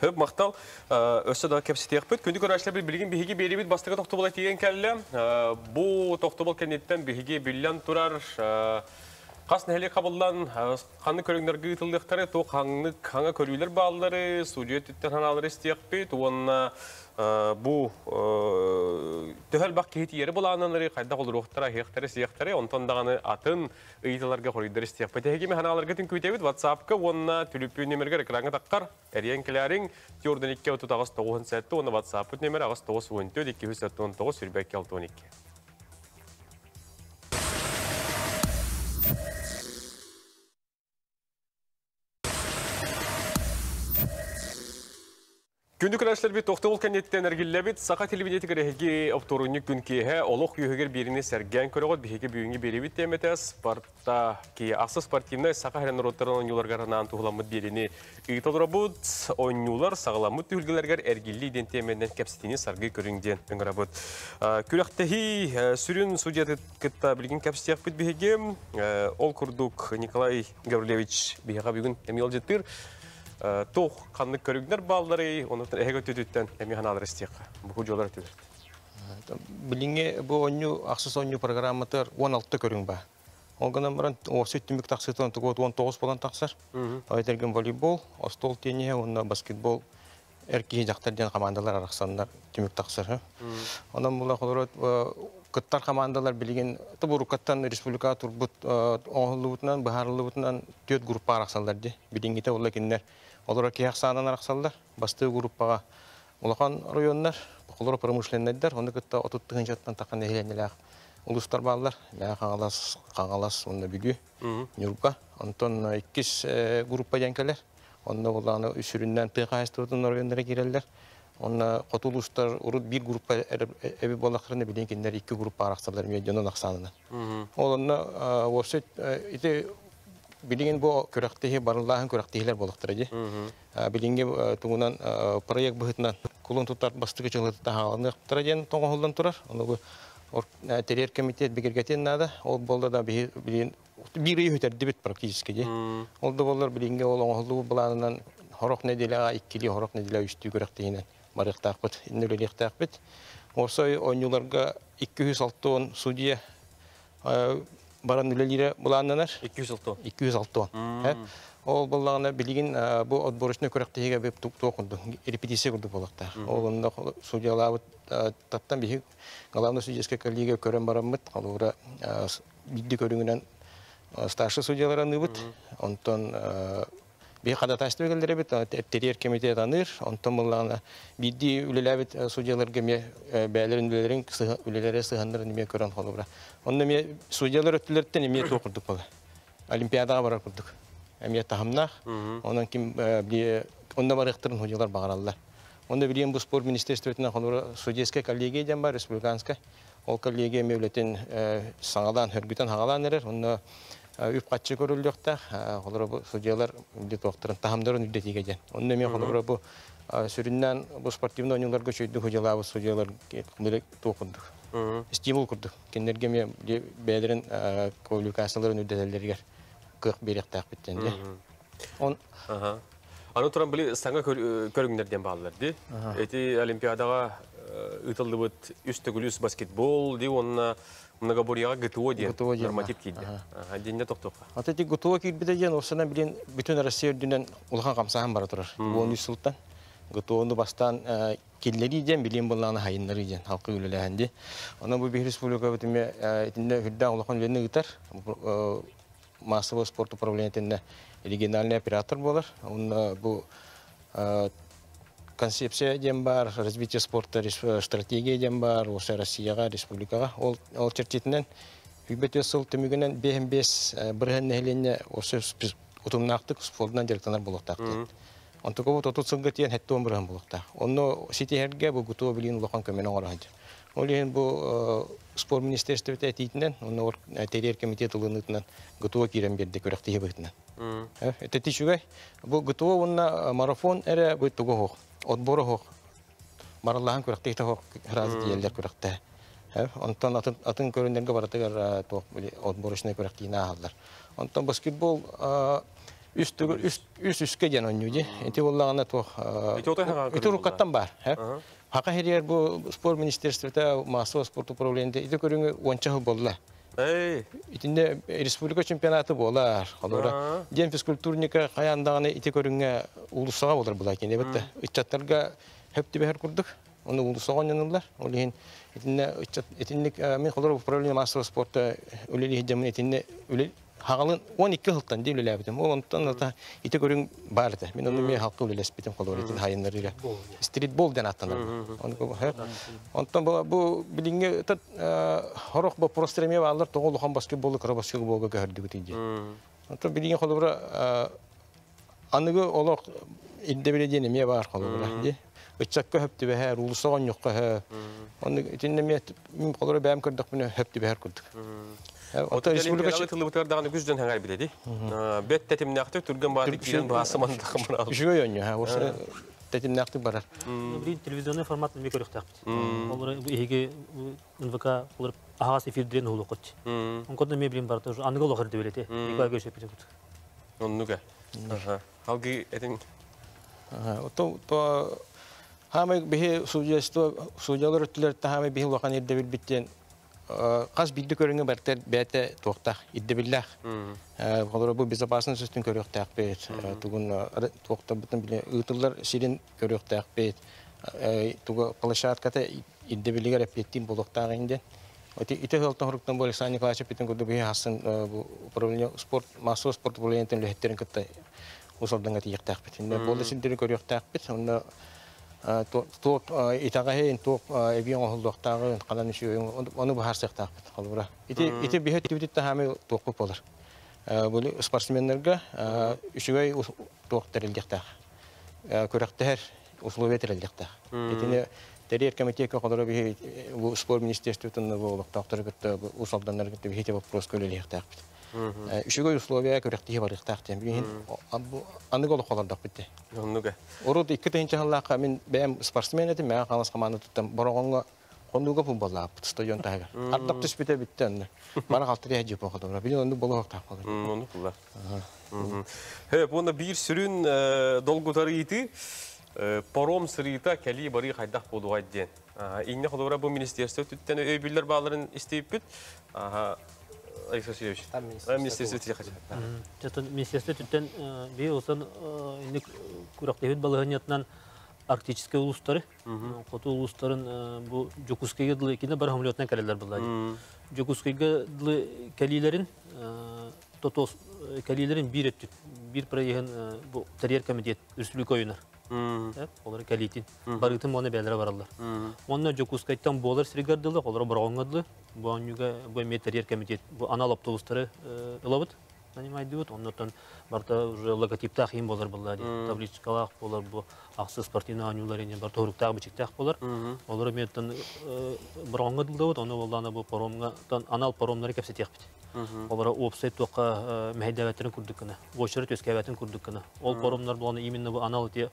Хөп мақтал, өсі да кәпсетек бұд. Күнді көрәшілер білген бігі бері бід бастығы тоқты болай теген кәлі. Бұл тоқты бол кәнеттен бігі білген тұрар. Қасын әлі қабылдан қанны көріңдергі ұтылдықтары, тоқ қаңа көрілер бағылары, судиет үттен ханалары істек бет. Онына бұл төхәл бақ кейті ері болағанлары, қайда қолыр оқтара, хектары, сияқтары, онтандағаны атын ұйтыларға қорыйдар істек бет. Әгеме ханаларға түн көйтебет, WhatsApp-қа онына түліппен немергер экранға таққар. Әрен кіләрің теордан 2-39 сәтті, оны WhatsApp-ы немер 9-14-2-2-19 сүрбәк 6-12. Күнді күрәшілер бет тоқты ол кәнеттен әргелі сақа телевидеті кірәхеге опторуны күн кейі олық үйігер беріне сәрген көріғыд бейге бүйінге бері бет тәметі спортта кейі ақсы спортивны сақа әрін роттарын ойнуларғарынан тұғыламыд беріне ұйтылыра бұд, ойнулар сағыламыд түхілгілергер әргелі ден тәменнен кәпсетіне сарғы көріңден өңірі бұд. Күрәқтіғі сүрін судияты күтті білген кәпсетек бұд бейге ол күрдік Николай Гаврилевич бейға бүгін әмел жеттір. Тоқ қанлық көрігдер балдары, онықтан әйгі өтөттен әмейханалар істеқ. Бұл жолар өтөдір. Біліңе бұл ақсыз ойну программатыр 16 көрің ба. Олғынан бұрын осы үттімік тақсытын 19 болан тақсыр. Айтырген волейбол, остол тене, онына баскетбол, әркей жақтардан командалар арақсандар түмік тақсыр. Онан бұла қолырат күттар командалар білген, бұруқаттан республика тұрбұт оңғылы бұтынан, бұхарлы бұтынан төт группа арақсалдар. Білінгеті олар кендер. Олар кей ақсанан арақсалдар, басты группаға олақан райондар, бұқылыр промышленнердер, оны күтті 30 жаттан таққан әйленелер ұлыстар балар, қаңалас, оны бүгі, нүрға. Онтон 2 группа жәнкелер, оны олағаны үшірінден тыға әстірдің райондары керелер. Оны қотулыстар ұрыт 1 группа әбі болақырыны білен кендер 2 группа арақсалдар медионын ақсанынан. Оланы осы Билingen bu körəktihi barıllahın körəktihiler bolaqtırıcı. Bilinge tuğunan proyek bıhıtından kulun tutar bastığı çığlığı tahalanı yaptırıcı toğuğuldan turar. Onu bu terör komitet birgetin nada. O bolda da bir iyi hüterdi bit praktiski. Oldu bollar bilinge oğulduğu bulanından horok nedile, ikili horok nedile üstü körəktihinden barıq taqbıt, innelik taqbıt. Osay oyuncularga 206 sudiye baran ülelere bulanlar 206. 206. Ол боллағына білген бұл отборышны көректеге беп тоқынды, репетиция күрді болақта. Ол онда судьялабы таттан бейік главный судейский коллега көрен барамыд, қалуыра бидді көріңінен старший судьяларан үбіт, онтан бейік қадатасты бекелдері бет, терьер комитет аныр, онтан боллағына бидді үлеләбет судьялар кеме бәлерін үлелері сығандырын неме көрен қалуыра. Онда ме судьялар өттілерден неме тоқырдық болы. Олимпиадаға барар күрдік. Әмия тахымнақ, онан ким онда барықтырын худилар бағаралар. Онда білген бұл спорт министерстветінен қолуыра судейская коллегия бар, республиканская. Ол коллегия мевлетін саңалан, хөргітен хағалан әрер. Онда үп қатшы көрілдіқта, қолуыра бұл судейлар тоқтырын тахымдарын үддетеге ден. Онда мен қолуыра бұл сүріннен бұл спортивный ойынларға шөйді худилабы судейлар тоқындық. Стимул күрдік. Кендерге мен бәлерін квалификацияларын үддетелергер. Кық беректақ біттен де. Аны тұран білі саңа көріңдерден бағаларды. Әті Олимпиадаға ұтылды бұд үстігіліс баскетбол, де онына многоборияға ГТО ден норматив кейді. Денде тоқтоққа. Атеті ГТО кейді ден, осына білен бүтін Россия үрдінен ұлған қамсаған бара тұрар. 10 сылттан. ГТО-ны бастан келлері ден, білен болағына хайынлары ден, халқы өліләғінде. Она бұл бір республика бітіме етінде хүрді ұлған өліні ұтар. Массовый спорт управлениетinde региональный оператор болар. Bu концепция дем бар, развитие спорта стратегия дем бар, осы Россияға, республикаға. Ол чертетінен үбет өсіл түмігінен 5-5 бірген нәхеленне осы ұтымнақтық спортынан директорлар болуқтақты. Онтығы бұт отыцыңға тиен хәтті 10 бірген болуқтақ. Оны сетихерге бұл ғұтуы білген ұлған көменің орағады. Ол ең бұл спорт министерстветі әтейтінен, оны терьер комитет ұлынытынан ғытуа керен берді көріқтегі бұйтінен. Это тишугай. Бұл ғытуа онына марафон әрі бұйт тұғы хоқ, отборы хоқ, мараллағын көріқтегі хоқ разы дейелдер көріқті. Онтан атын көріндерге баратығар отборышына көріқтігіне ағалдар. Онтан баскетбол үст-үстке ден оннюде. Эти олағына тоқ... Эти ұрқаттан бар. Хақа херер бұл спорт министерствета массовый спорт управлениеде иде көріңі 10 жыл болды. Итінде республика чемпионаты болар. Ден физкультурника қаяндағаны ите көріңі ұлысыға болар бұл әкен. Үтчаттарға хөпті бәр күрдік. Оны ұлысыға ойнанылар. Мен қолар управление массовый спорта өлелі хеджамын етінде Хағалын 12 жылдан деп өлеләбітім. Ол онтан ите көрің барды. Мен оны мен халқы өлеләспетім қолуыр етін хайынларыға. Стритбол ден аттаныр. Онтан бұл білінге хорақ бұл простреме бағалар тоғыл ұқан баскетболы, қыра баскетболға көрдігі тейді. Онтан білінге қолуыра анығы олық идде біледен еме бар қолуыра. Үтсәкке хөпті бәхәр, ұлысаған жоққа хөп. Оны мен қолуыра бәйім көрдік бұны хөпті бәхәр көрдік. Ота республикасы тылыбытардағаны күзден хаңар біледі. Бет тәтімнәқтік түрген барды кейден бағасымандық мұнал. Үшігі өңі, осы тәтімнәқтік барар. Білін телевизионный форматын ме көріқ тәқпіт. Олар еге НВК ағас эфирдерін ұлы қотты. Онқонда ме білін барды, анығы олықырды беледі. Екуа көрші өпеді бұд. Оннуға. Алғы әдің? Хамай бейі судьялар өттілерді хамай бейі ұлақан ерді білбіттен Қаз білді көріңі бәртер бәті тоқтақ, идді білдәқ. Қолыр бұл безопасының сүстін көріқтәқ бәйт. Тұғын тоқтақ бұтын біле ұйтылар сирен көріқтәқ бәйт. Тұғы площадката идді білігер әпеттен болуқтақ еңден. Ите ғылтын ғырықтан бұл Александр Николаевич бетін көрді бейі хасын управление массовый спорт управлениетін лөхеттерін күтті ұсалдыңға тиектәқ бәйт. Болды сілдері көріқтәқ бәйт. Итағайын тоқ әбейін оғылдықтағы қалан үші оны бұхар сәқтақ қалуыра. Ити бейхет түйдетті хәмі тоқ көп олар. Бұл спортсменлерге үшігай тоқ тәрелдіктақ. Көріқтәр условия тәрелдіктақ. Етіне тәрер комитетке қалуыра бұл спорт министерстветін олықтақтары күтті ұсалданлар күтті бейхеті вопрос көлеліктақ біт. Үшігай условия көріқтігі барықтақ дем. Анығы олық олардақ бітті. Ород 2 тәйінші ғаллаққа мен бәйім спортсмен едім, мәң қалас қаманы тұттым. Борағанға қондуға футболлап, стадион тағыр. Ардақ түспеті бітті әнді. Бара қалтырия жеп оқыдым. Білін онды болу оқтақ қалыр. Оны құлар. Оны бір сүрін долгутары еті, паром сырыйта кәлі бары қайдақ болуға ден. Иңне құлыра бұл министерство түттені өйбілер бағаларын істейіп біт. Алексей Васильевич? Там Министерство техники. Жатын министерство түттен бей олсан инде курактабит балыгынятынан арктический улустары, коту улустарын бу Жокускайга дылы кине бар хамлетнан калелер булды. Жокускайга дылы калилерин тотос калилерин бир проектын бу терьер комитет республика ойнар. Олар калитин барытын моны белере баралар. Монна Жокускайдан болар сригардылы, олар бароңгадылы. Бу анюга бу терьер комитет бу анал автобустары ылабыт. Понимаете, вот он барта уже логотиптах им болар булар, табличкалах болар бу аксы спортивный анюларыне бар торуктак бичиктах болар. Олар меттен бароңгадылы вот, оны болдана бу паромга анал паромнары кепсетек бит. Олар опсайт тока мәйдәвәтен күрдек кенә. Очерет өскәвәтен күрдек кенә. Ол паромнар буланы именно бу анал те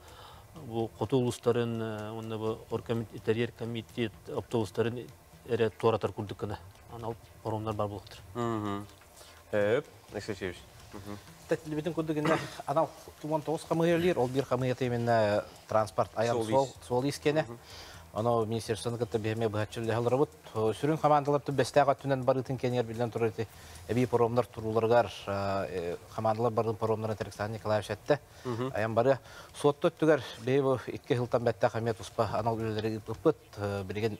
бу коту улустарын, онда бу оргкомитет, комитет автобустарын эре торатар күрдек кенә. Анал паромнар бар булыктыр. Алексей Васильевич. Тәтлебетен күрдегендә анал 19 камыерлер, ол бир камыят именно транспорт аян сол искене. Аны министерствоның кытта беме бахчылы халрабыт сүрүн командалар бестага түнен барытын кенер билен турыты. Эби паромнар туруларгар командалар барын паромнар Александр Николаевич әтте. Аян бары сотто түгәр бебе 2 жылдан бәттә хамет успа анал үлеләре тупыт билген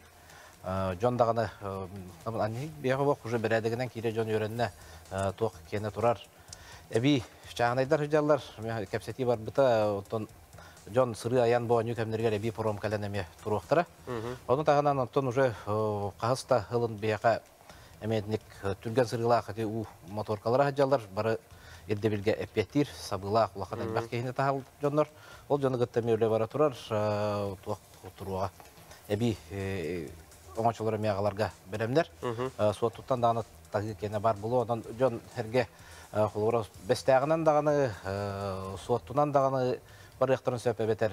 Жон даганы аны бияга бак уже берәдегенән кире жон йөрәнне ток кене турар. Эби чагынайдар хыҗаллар кепсети бар бита тон Жон сыры аян бу аню кемнергә эби паром каленеме туруктара. Оны тагынан антон уже каста хылын бияга эметник түргән сырыла хәти у моторкалар хыҗаллар бары edde bilge epetir sabıla kulaktan bakayım tahal jonlar ol jonu gıttamıyorlar bara turar turuğa ebi omaçları meyagalarga beremler suatuttan dağını tağı kene var bulu ondan jon herge kulura bestağından dağını suatunan dağını var yaktarın söpe beter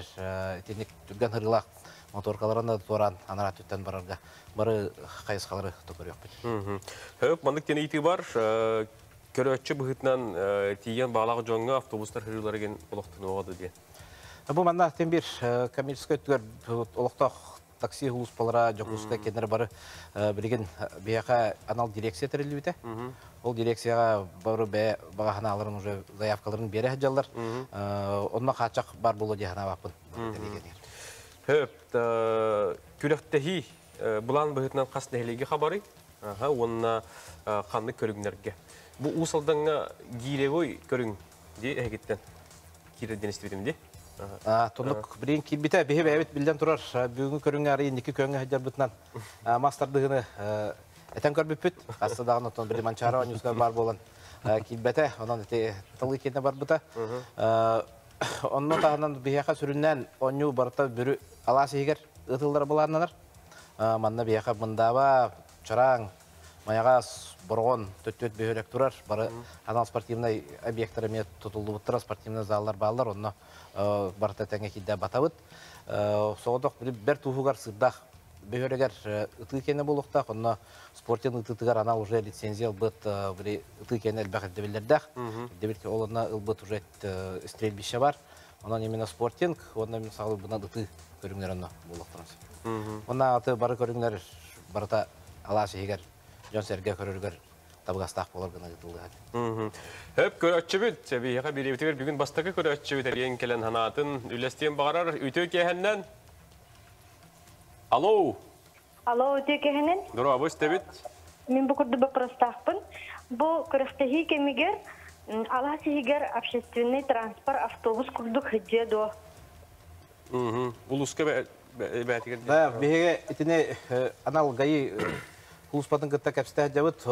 teknik türgen hırılak motorkalarında turan anaratütten bararga barı kayıskaları tokuruyor. Hep mandık tene itibar körötçü bıhıtnan tiyen bağlağı jonga avtobuslar hırıları gen oloqtun oğadı diye. Bu manda tembir kommersiya tüger oloqtaq taksi huluspallara Жокускай kenara barı bilgin biyaqa anal direksiya terilibite. Ол direksiyaga barı be бағаханаларын уже заявкаларын бере хаjallar. Онна қачақ бар болу дегана бапын. Hep külöktəhi bulan bıhıtnan qas nehilegi xabari. Onna qanlı körünglərge. Bu usaldan girevoy körüng diye ehgitten. Kire denistiridim diye. Tonluk birin kilbite bihe evet bilden turar. Бүгүнкү körüngü arayın iki köngü hajar bıtnan. Mastardığını eten körbüpüt. Qasta dağın oton bir mançara newslar бар болан. Kilbete ondan tılgı kendine бар bıta. Onun tağından biheqa süründen onyu barıta bürü alası higer ıtılları bulanlar. Manna biheqa bındaba çarang mayağa borgon töt böhörek turar. Barı anal sportivnay obyektlerime tutuldu bıttıra sportivnay zallar bağlar. Onu barıta tenge kidde batavıt. Soğuduk bir tuhugar sıddaq böhöreger ıtı kene buluqtaq. Onu sportin ıtıtıgar anal уже лицензиял быт bir ıtı kene elbaq edebillerdaq. Edebir ki olana ılbıt уже стрельбище бар. Ondan именно спортинг, ondan sağlı buna ıtı körüngler onu buluqtırız. Ondan atı barı körüngler barıta alaşı higer Jon Serge körürger tabgastaq bolar gına gıtıldı. Hep körötçü bit. Biheqa bir evtiger bugün bastaqı körötçü bit. Eriyen kelen hanatın ülestiyen bağarar. Ütü kehenden. Alo. Alo, ütü kehenden. Duru abus tebit. Min bu kurdu baprastaqpın. Bu kırıqtahi kemiger alası higer общественный транспорт автобус kurduk hıcıya do. Uluska bätiger. Da bihege itine anal gayı Huluspatın gıtta kapsita javut.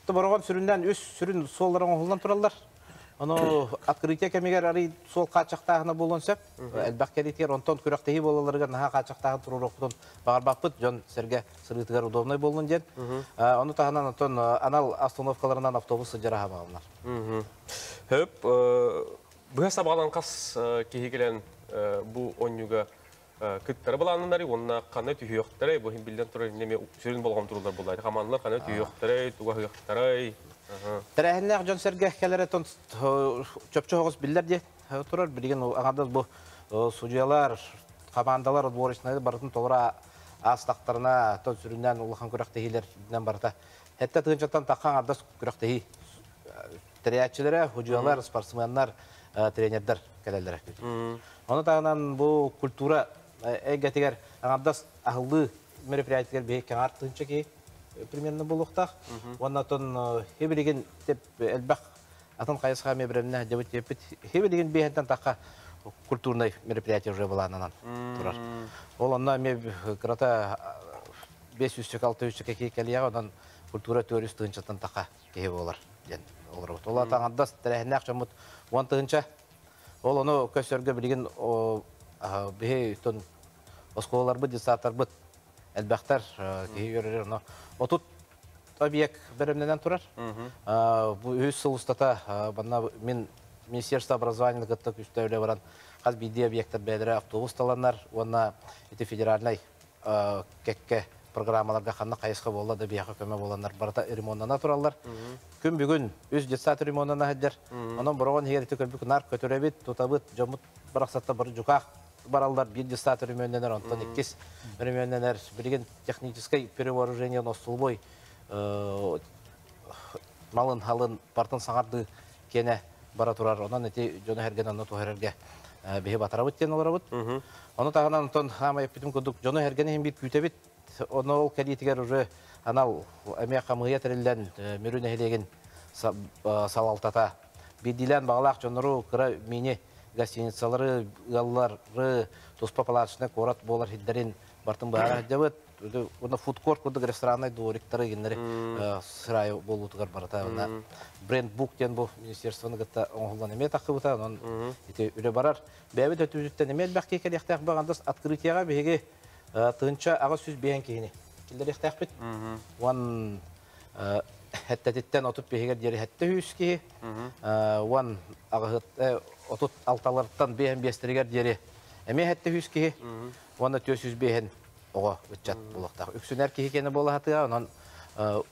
Toborgon süründen üst sürün solların oğuldan turallar. Onu atkırıkya kemiger arı sol kaçaktağına bulun söp. Elbaq keritiyer onton küraktehi bolalarga naha kaçaktağın tururokutun bağır bakpıt. Jon Serge sırıtıgar udobnay bolun jen. Onu tahanan onton anal astanovkalarından avtobus sıcaraha bağımlar. Hep bu sabahdan kas kehigelen bu onyuga Kıtları bulanları, onunla kanı tüyüktürü, bu bilden turur, neme sürün bolğam tururlar bulaydı. Kamanlar kanı tüyüktürü, tuğahtırı. Terehenler Jon Serge kelere ton çöpçü hoğuz biller diye turur. Bilgin ağadır bu sucuyalar, kamandalar borçları barıtın toğra astaqlarına ton süründen uluğan küraktehilerden barıta Hette tığınçatan takkan ardas kürektehi. Teriyatçilere, hocalar, sportsmenler, trenerler kelelere. Onu tağından bu kultura egetiger ardas ahıllı merifriyatlar bir kenar tığınça ki примерно bulukta. Ondan hebeligen tep elbaq atan kayısqa mebremne debit yapıt hebeligen bihenden takka kulturnay merifriyatlar revalanından turar. Olanlar me krata 500-600 keki keliya ondan kultura teorist tığınçatan takka kehe olar. Olur. Ola tağandas terehnek çamut on tığınça. Ol onu kösörge bilgin o bihe ton oskolalar bu disatar bu elbaqtar kehe yörür no. Otut объект беремнен турар. Bu üç sılustata bana min Министерство образования гытта күстәүле баран хаз биди объекттер бедре автобус таланнар, онна ите федеральный кекке программаларга ханна кайыска болла да бияка көмө боланнар барата ремонтына тураллар. Күн бүгүн үз детсат ремонтына хәдер. Онан боргон херите көбүк нар көтөрөбит, тутабыт, жомут бараксатта бар жукак баралдар бир детсат ремонтына онтон 2 ремонтына билген техническое перевооружение носулбой малын халын партын саңарды кене бара турар. Онан эти жоны херген аны тухерге бие батарабыт тен оларабыт. Оны тагынан онтон хама эпитим кудук жоны херген хем бир күтебит. Оны ол кадитигер уже анал эмия камыя терилден мөрүнө хелеген салалтата бидилен баглак жонору кыра мини гостиницалары галлары туспа палачны корат болар хиддерин бартын бара жабыт. Оны фудкорт кудук ресторанный директоры генери сырай болутугар барата. Она бренд бук тен бу министерствоны гытта оңгулдан эме такыбыта. Онун ите үле барар. Бәбит өтүзүттен эме бакки келектак багандас открытияга беге тынча ага сүз бейен кийини. Килдер ихтак бит. Ван хәттәтеттен отуп бегер дери хәтте хүски. Ван ага отут алталардан бейен бестерегер дери эме хәтте хүски. Ван төсүз бейен ого үтчат булактак. Үксүнәр кийкене бола хатыга. Онан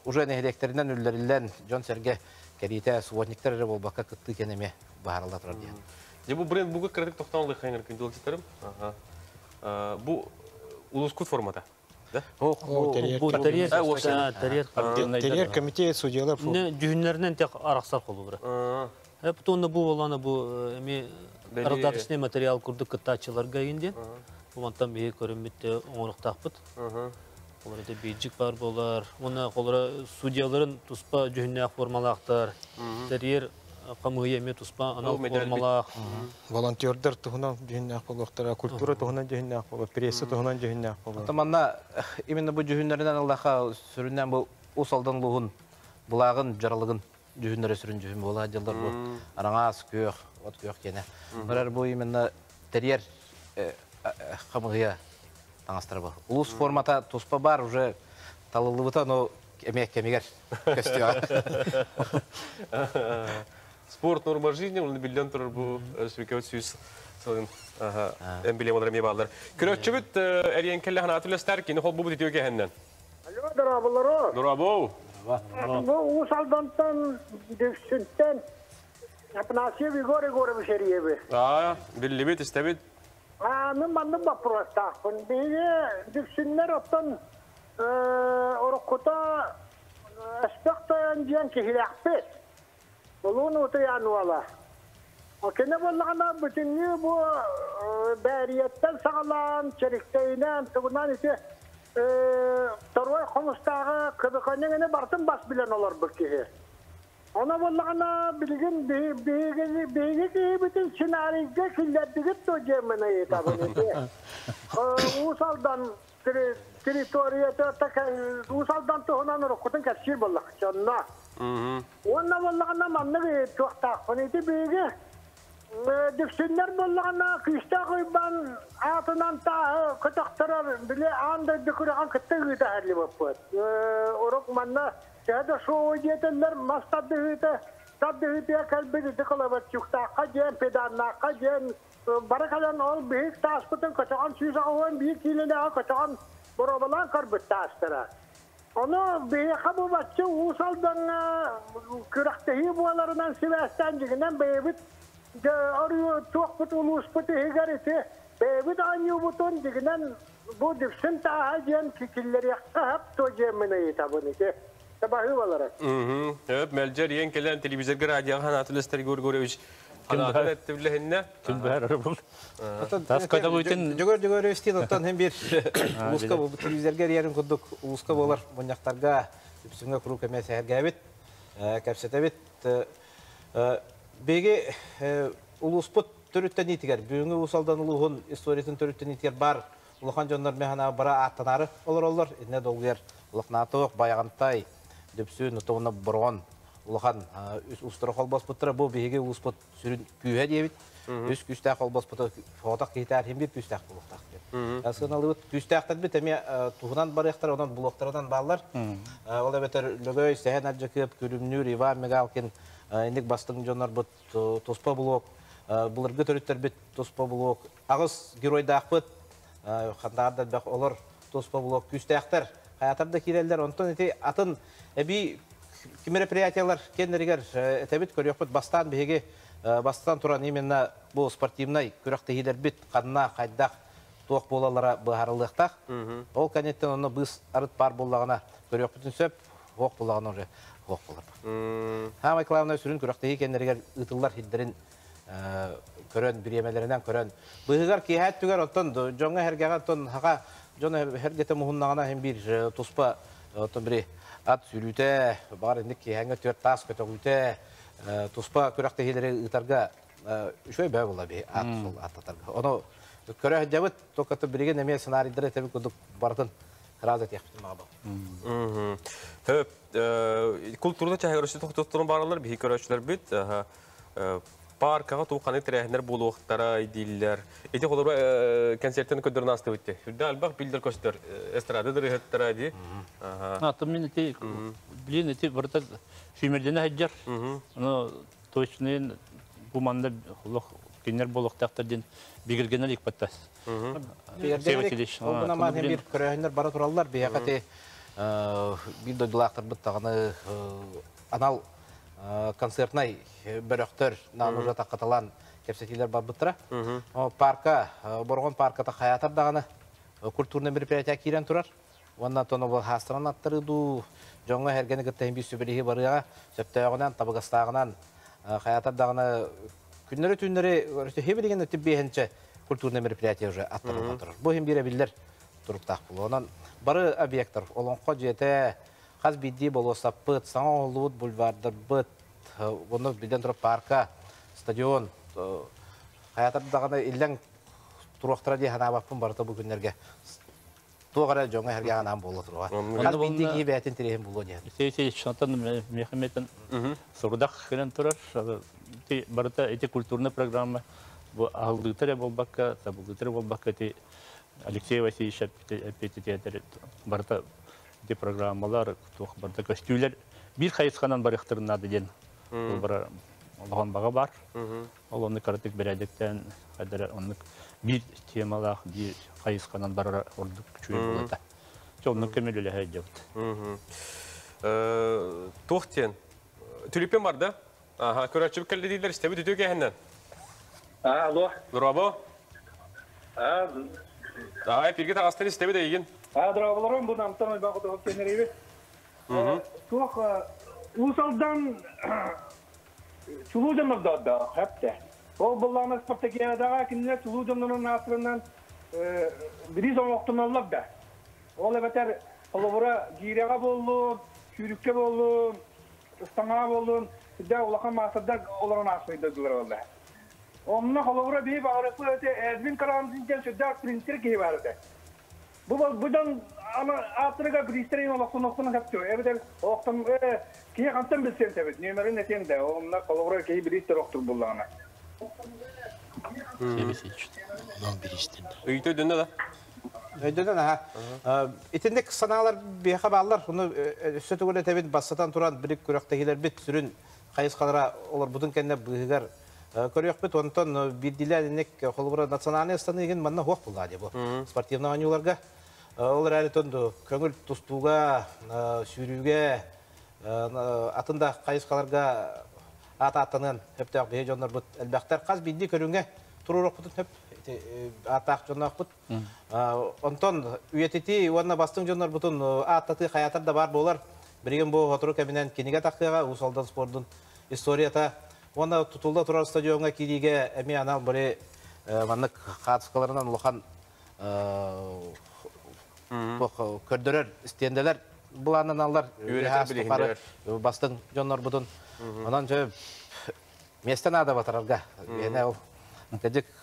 уже нехлектеринен үлләриллән Жон Серге керите суотниктер болбакка кытты кенеме баралда турар дигән. Бу бренд буга кредит токтанлык хәйнер күндүлектәрем. Бу улускут формата. Да? Терьер комитет судьялар. Жүгүннөрүнөн тек араксар колу бара. Бутонда бу болганы бу эми раздаточный материал курдук кытачыларга инде. Бунтан бие көрүнбүттө оңоруктакпыт. Олар да бейжик бар болар. Мына колора судьяларын туспа жүгүннөк формалактар. Терьер камыя эме туспа анал формалак. Волонтердер тугунан жүгүннөк болгоктар, культура тугунан жүгүннөк болот, пресса тугунан жүгүннөк болот. Таманна именно бу жүгүннөрдөн Аллаха сүрүнөн бу усалдан лугун, булагын, жаралыгын жүгүннөрө сүрүн жүгүн бола жылдар бу. Араңас көк, от көк кене. Барар бу именно терьер камыя таңастыр бу. Улус формата туспа бар уже талылыбыта, но эмек кемигер көстүгө. Спорт норма жизни, он билден турар бу сүркөт сүз. Эмблемалар мебалдар. Көрөчүбүт эрен келе хана атылыстар кини хол бу битиге кенен. Алло, дорабылар. Дорабо. Бу усалдантан дөксүнтен апнасы горе бешериебе. Биллибит истебит. Мен мандым бапростакпын. Биге дөксүннөр оттон орокута аспектан диан кихилакпет. Болуну утуянуала. Окене боллагана бүтүнү бу бәрияттан сагалан черектейнен тугунан ите торой комустагы кыбыканеңене бартын бас билен олар бирке. Она боллагана билген беги бүтүн сценарийге килдердиге тожемена этабыны. Усалдан территорията така усалдан тохнан рокотан кашир боллак чонна. Онна боллагана манны токтакпын ити беги Дükсünler bollağına kışta koyban atından ta kıtaktırar bile anda dükürüğün kıttı gıda herli bakıp. Oruk manna şehde şu yetenler mastadı hıta tadı hıtaya kalbini dıkılabat çıkta kajen pedanna kajen barakalan ol büyük taşpıtın kaçağın süze oğun büyük iline kaçağın borobalan karbıt taştıra. Onu büyük bu batçı usaldan kıraktehi bualarından sivesten cikinden beyebit arıyor çok put ulus put hegarete bebet anyu buton dignan bu dipsin ta hajan kikilleri hep to jemene tabuni ke Sabahı olarak. Evet, Melcer yen kelen televizyon radyo kanatı listeri görüyoruz. Kanatı etti bilehine. Kim behar arabul. Tas kada buitin Jogor istedi ondan hem bir uluska bu televizörger yerin kurduk. Uluska bolar bunyaktarga tüpsünge kuru kemesi hergabit. Kapsatebit. Bege ulusput törütten itiger. Büyüngü usaldan uluğun istoriyatin törütten itiger bar. Uluğan jonlar mehana bara attanarı olur. Ne dolguyer. Uluğnatık bayağantay. Düpsün otona boron. Uluğan ustura kolbas putra bu bege ulusput sürün kühe diyebit. Üç küstek kolbas putra fotak gitar hem bir küstek buluktak. Asın alıbıt küstekten bit hem tuğunan barıqtar ondan buluktardan bağlar. Ola beter lögöy sehen acıkıp körümnür Ivan Megalkin indik bastın jonlar but tospa buluk. Bularga törüttер bit tospa buluk. Ağız giroydaq bit. Xandarda bak olur tospa buluk küstekter. Hayatarda kireller ondan eti atın bir мероприятиялар кендеригер этебит көрөкпөт бастан беге бастан туран именно бу спортивный күрөктегилер бит канна кайдак туак болалара баарылыктак ол канеттен оны быз арыт бар боллагына көрөкпөтүн сөп ок боллагына уже ок болор. Хамай клавна сүрүн күрөктеги кендеригер ытыллар хиддерин көрөн биремелеринен көрөн быгар киһат түгөр оттон жоңга хергага тон хага жона хергете мухуннагана hem bir туспа оттон бири at sürüte var indik ki hangi tür tas kötüte tospa kurakta hileri ıtarga şöyle böyle ola bir at sol atatarga onu köre cevap tokatı birige neme senaryoları tabii kuduk bardan razet yaptım abi. Hep kulturda çağırışı tokatların baralar bir hikayeler bit. Parka tuğanı trener buluqtara idiller. Eti olur konserten ködürün astı bitti. Dal bak bildir köster estrada dırıhtara di. Atımın eti bilin eti burada filmlerden haccar. Onu toşneyin bu manda Allah genel buluqtaqtırdan bilgenel ikpatas. Sevgili ona man hem bir körehenler bara turallar bir hakati bir dodulaqtır bittağını anal konsertnay böröktör nanurja takatalan kepsetiler babıtıra. Parka, Borgon parkata hayatar dağını kulturna meropриятия kiren turar. Ondan sonra bu hastanan attırdı. Jonga hergeni gıttayın bir süberihi barıya. Söptağından, tabıgastağından hayatar dağını günleri tünleri hebeligen tibbihençe kulturna meropриятия уже attırılma turar. Bu hem birebiller turuktaq bulu. Ondan barı obyektler. Olon kocete Kaz biddi bolosa pıt, sana oğluğut bulvardır bıt, bunu bilden durup parka, stadion, hayatta dağına ilden turuqtıra diye hana bakpın barıda bu günlerge. Tuğara jonga herge hanam bolu turuğa. Kaz biddi gibi etin tirehim bulu diye. Şey şantan mehametin sorudak gelen turar. Barıda eti kulturna programı bu ağıldıkları bolbakka, sabıldıkları bolbakka eti Alexey Vasilievich Petitiyateri barıda de programmalar, barda kostüler bir kayıtkanan barıqtırına dediğin Allah'ın bağı var. Onu karatık beredikten kadar onun bir temalar, bir kayıtkanan barı orada küçüğü buldu. Çoğunluk kemelüyle heyecekti. Tuğtiyen, tülüpen vardı. Aha, köratçılık kelli değiller işte, bir düdüğü gehenden. Alo. Bravo. Hep birgit ağastan istemi de yiyin. Dravalarım bu namtan bakıda hop kenarıydı. Çok usaldan çulucanlar da hep de. O bulanlar sportakiyada kimler çulucanların asrından biri son vaktimallar da. O lebeter olavura girega bollu, çürükçe bollu, ıstana bollu, de ulaka masada olan asrıydılar vallahi. Onunla olavura bir bağırıklı öte Edwin Karamzin'den şöyle printer gibi vardı. Budan ama atırga pristerin olaktan hepço. Evet, oktan kiye kantan bilsen tabii. Nümerin neten de onunla kolabora kiye prister oktur bullana. Öyle döndü da. Öyle ha. İtindeki sanalar bir haberler. Bunu sütü göre tabii basatan turan birik kuraktakiler bit sürün kayıskalara olur. Budun kendine bıhıgar. Körüyok bit ondan bir dilenek kolabora nasyonalne stanıgın manna hoq buldu bu. Sportivna oyuncularga. Олар әлі түнді көңіл тұстуға, сүйрюге, атында қайысқаларға ат-аттының өптіғ бейе жонлар бұд. Әлбәқтер қаз бейді көріңе тұруырақ бұдын өп, ат-ақ жонлақ бұд. Онтон үйететі, оңына бастың жонлар бұдын ат-аты қаятар да бар болар. Бірген бұл ғатыру кәмінен кенеге таққыға ұсалдан спордың историята. Оны тұтылда тұрар стадионға кейдеге әме анал бірі манық қатысқаларынан ұлыған көрдірер, істенделер бұланын алар. Бастың жонлар бұдың. Онан жөй местен ада батырарға. Ене ол кәдік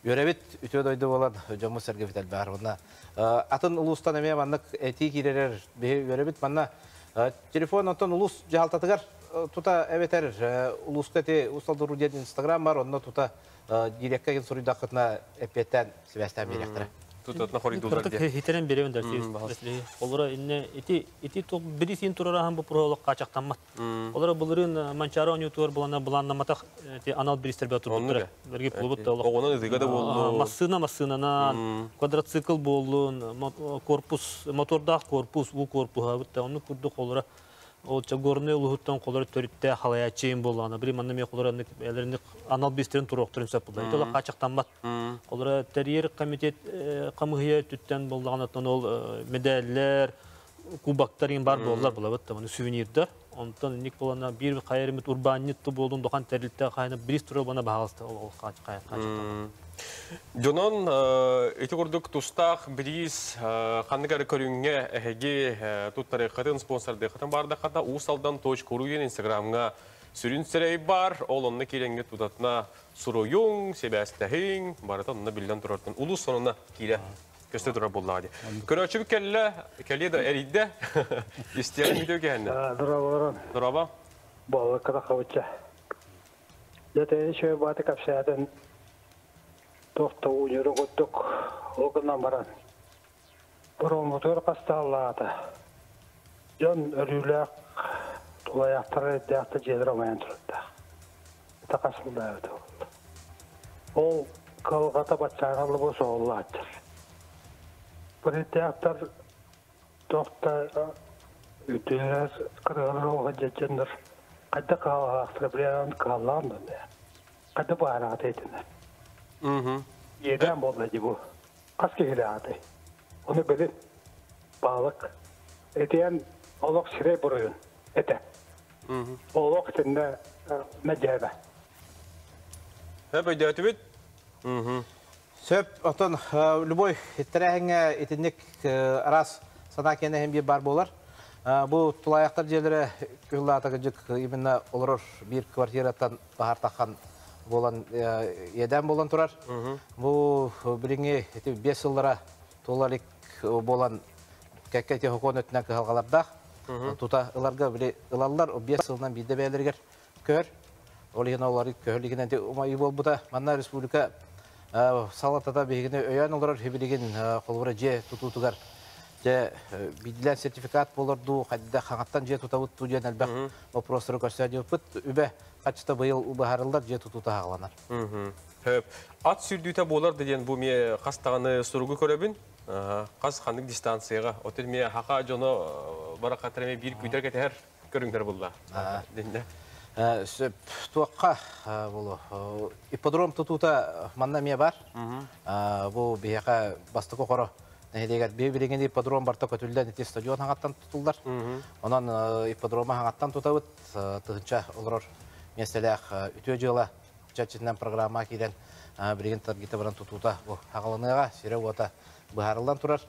өрәбет үтө дойды болан жомы сәргефет әлбәғар. Атын ұлыстан әме манық әти керерер өрәбет манна телефон онтан ұлыс жағалтатығар тута әветер ұлысқа те ұсталдыру ден инстаграм бар, онына тута дирекка ген сұруйда қытына әпеттен сібәстен беректірі. Tutatna koridorlar diye. Hitiren biri önder siz. Olara inne iti to birisin turara ham bu prolog kaçaktanmat. Olara bulurun mançara oynuyor bulana matak anal birister bir oturur. Berge klubut da olur. Ona izgada boldu. Masına kvadratsikl bolun korpus motorda korpus bu korpus hatta onu kurduk olara. O çagorne uluhuttan kolları törütte halaya çeyim bolana. Biri manna me kolları ellerini anal biristerin turokturun sapıldı. İtola kaçaktanmat. Kolları teriyer komitet kamuhiye tütten bolağanatan ol medaller, kubakların bar bollar bulavat tamam suvenirler. Ondan nik bolana bir kayırmit urbaniyetli bolun dokan terilte kayna biristro bana bağlastı ol kaçaktanmat. Jonon iti kurduk tustaq biriz kandıgarı körünge ehegi tuttarı qatın sponsor de qatın barda qata usaldan toç koruyen Instagram'a sürün sirey bar olonne kirenge tutatna suruyung sebastihin barata onunla bilden turartın ulus sonuna kile köste durar bolladı. Köröçü kelle de eride isteyen video gehenne. Duraba. Balık kadar kavuşça. Zaten şöyle batı kapsayadan Tohta uğunyuru guttuk, oğundan baran. Promotor kastağıladı. Jon ölülük, dolayakları ediyakta jelir olmayan turdu. Takasılda evet oldu. O kalgata batçağalı bu soğulladır. Bu ediyaktar tohta ütüler kırılır oğa jejendir. Kadda kalgakları bilen kallandı. Kadda bağırağı edinler. Yeden bolladı bu. Kaske hilâdı. Onu bilin. Balık. Etiyen oluk şirey buruyun. Ete. Oluk içinde mecebe. Hep ödeyatı bit? Söp, oton, любой ettirəğinə etinlik aras sana kene hem bir bar bolar. Bu tulayaqlar jelere kıhlatagıcık imенно olurur bir kvartiratan bahar taqqan bolan yeden bolan turar. Bu biringi 5 yıllara tolalik bolan kekete hokon ötünen kıhalgalarda tuta ılarga bile ılallar o 5 yıldan bir de belirger kör. Oliyana olari körliginden de umayı bol bu da manna respublika salatada begine öyen olarak hebiligin kolvara je tututugar je bidilen sertifikat bolurdu hadda hangattan je tutavut tujen elbaq oprostru koşsadı put übe kaçta bu yıl ubaharıllar je tututa haglanar. Hep at sürdüte bolar dediğin bu miye qastağını surugu köröbün. Qas xandık distansiyaga otel miye haqa jono baraqatreme bir küyder keter körüngler bulla. Dinde. Tuaqqa bolu ipodrom tututa manna miye bar. Bu biyaqa bastıqı qoro. Nedegar birbirine ipodrom barta kötülden eti stadion hangattan tutullar. Ondan ipodroma hangattan tutavut tığınça olur. Mesela ütü jıla çaçından programa kiren birgen targete baran tututa bu haqalыныga sire ota baharıldan turar.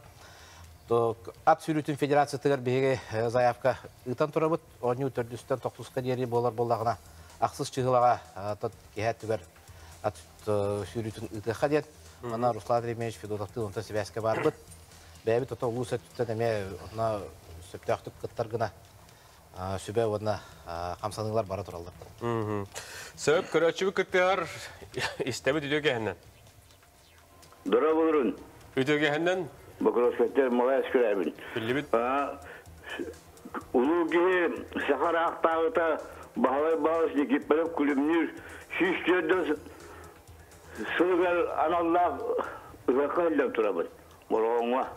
At sürütün federatsiya tığır bege zayavka ıtan turabut. Onu tördüsten 9'a deri bolar bollağına aqsız çıgılağa tot kehat tüger at sürütün ıtıqa den. Ona Ruslan Remesh Fedotaqtı onta sebeske barbut. Bäbi tota ulusa tütte deme ona söptaqtık qıttargına sübe ona qamsanılar bara turallar. Söp köröçü kıttar istebit üdö gehenden. Dora bulurun. Üdö gehenden Bakırosfetler malay eskürebin. Billibit. Ulu gibi Sahara Aktağı'ta bağlay bağlısı dikip belip kulübünür. Şiş gördüğünüz Sılgar anallah ırakayla turabın. Morağınma.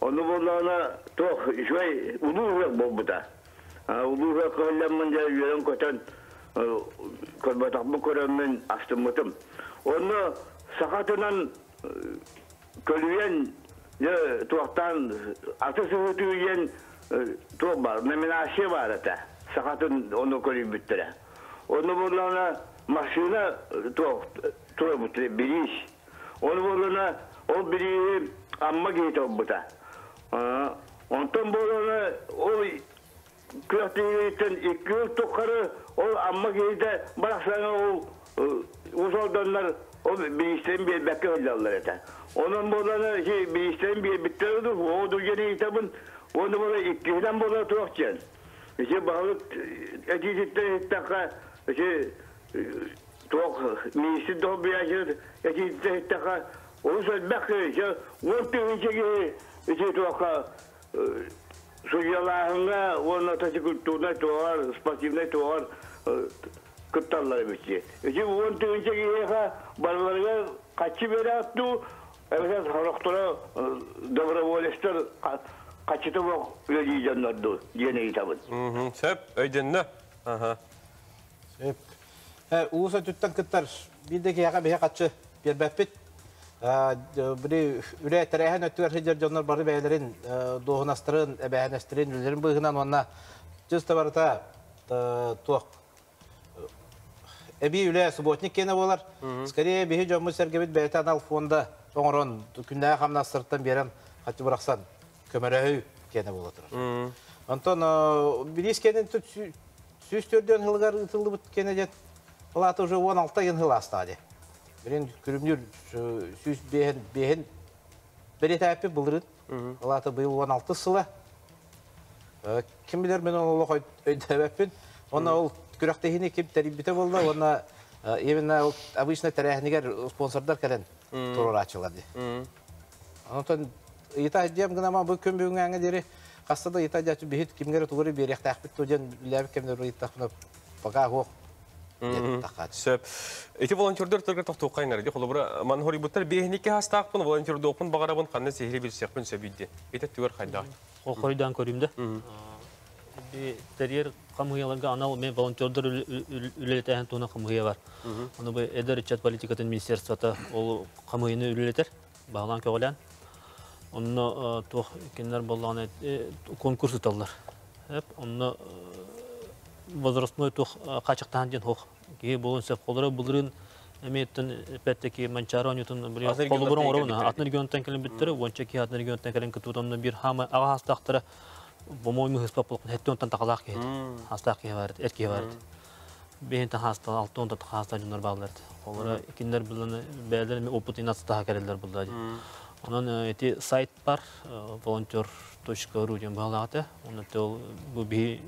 Onu bollağına toh şöyle ulu ırak bombuda. Ulu ırakayla mınca yören koçan kolbatakmı köremmen astımıtım. Onu sakatından Kölüyen tuaktan atı sıvıtı üyen var, nominasyon var ata. Sakatın onu koyup bittere. Onu bulana masına tuğ bittere, bir iş. Onu bulana o biri amma giyit olbuta. Ondan bulana o kıyafetin 2 yıl tukarı o amma giyite bıraksana o usuldanlar o bir işlerin bir bekle olacaklar ete. Onun bulana bir işlerin bir bittere o duyduğun kitabın onu böyle 2 yıldan bulana tuğacaksın. İşte balık etiyetten hittaka tuğ miyisi tuğ bir yaşır etiyetten hittaka onu söylemek ki o tüyünce ki tuğ Suyalarında onun taşı kültürüne doğar, sportifine doğar kıtlarlar bitti. İşte onun tüyünce ki barbarga kaçı beri attı, evet haraktura dobrovolistler kaçıtı bu ödeyeceğinlerdi yeni hitabın. Sep, öydenne. Sep. Uğusa tütten kıtlar, bir de ki yaka bir kaçı bir bepit. Biri üre terehen ötüger şeyler canlar barı beylerin doğunastırın, ebehenestirin, üllerin bığınan ona cüz tabarata tuğ ebi üle subotnik kene bolar. Skariye bihi jomu sergebit beytan al fonda soğuron kündaya hamnastırttan beren haçı bıraksan kömerehü kene bolatır. Ondan bilis kenen tut süs tördön hılgar ıtıldı bit kene jet. Olatı уже 16 yıl hıl astadi. Birin kürümnür süs behen beri taypi bulurun. Olatı bu yıl 16 sıla. Kim bilir ben onu ödebepin. Ona ol küraktehini kim teribite oldu. Ona evine обычно terehniger sponsorlar kelen turur açıladı. Ondan ita diyem gına ama bu kömbüğüne deri kastada ita jaçı bihit kimgere tuğru bir yaktakbit tojen bilev kemler ittakna paga ho. Söp. Эти волонтердер только тоқтау қайнар. Де қолыбыра манхори бұттар бейхнеке хастақпын, волонтерді опын бағарабын қанны сехілі бір сияқпын сөбейді. Еті түгер қайдағы. Ол қойдан көрімді. Терьер қамғияларға анау мен волонтердер үлелетәйін туына қамғия бар. Оны бұл әдір чат политикатын министерствата ол қамғиыны үлелетер. Бағылан көғілян. Оны тоқ кенлер болғаны конкурс ұталар. Оны возрастной тух качыктан жин хох ки болон сеп колора булрын эметтен петтеки манчаронютун бир колубурун орона атны регионтан келин биттер вонча ки атны регионтан келин кытудамны бир хама ага хастактыра бомой мыспаплык хеттонтан такалак ки хастак ки бар эрки бар бентен хаста алтонда хаста жунар балдар колора киндер билен бәлдер опыт инатта керелер булды Onun eti сайт бар volunteer.ru diye bağladı. Onu da bu bir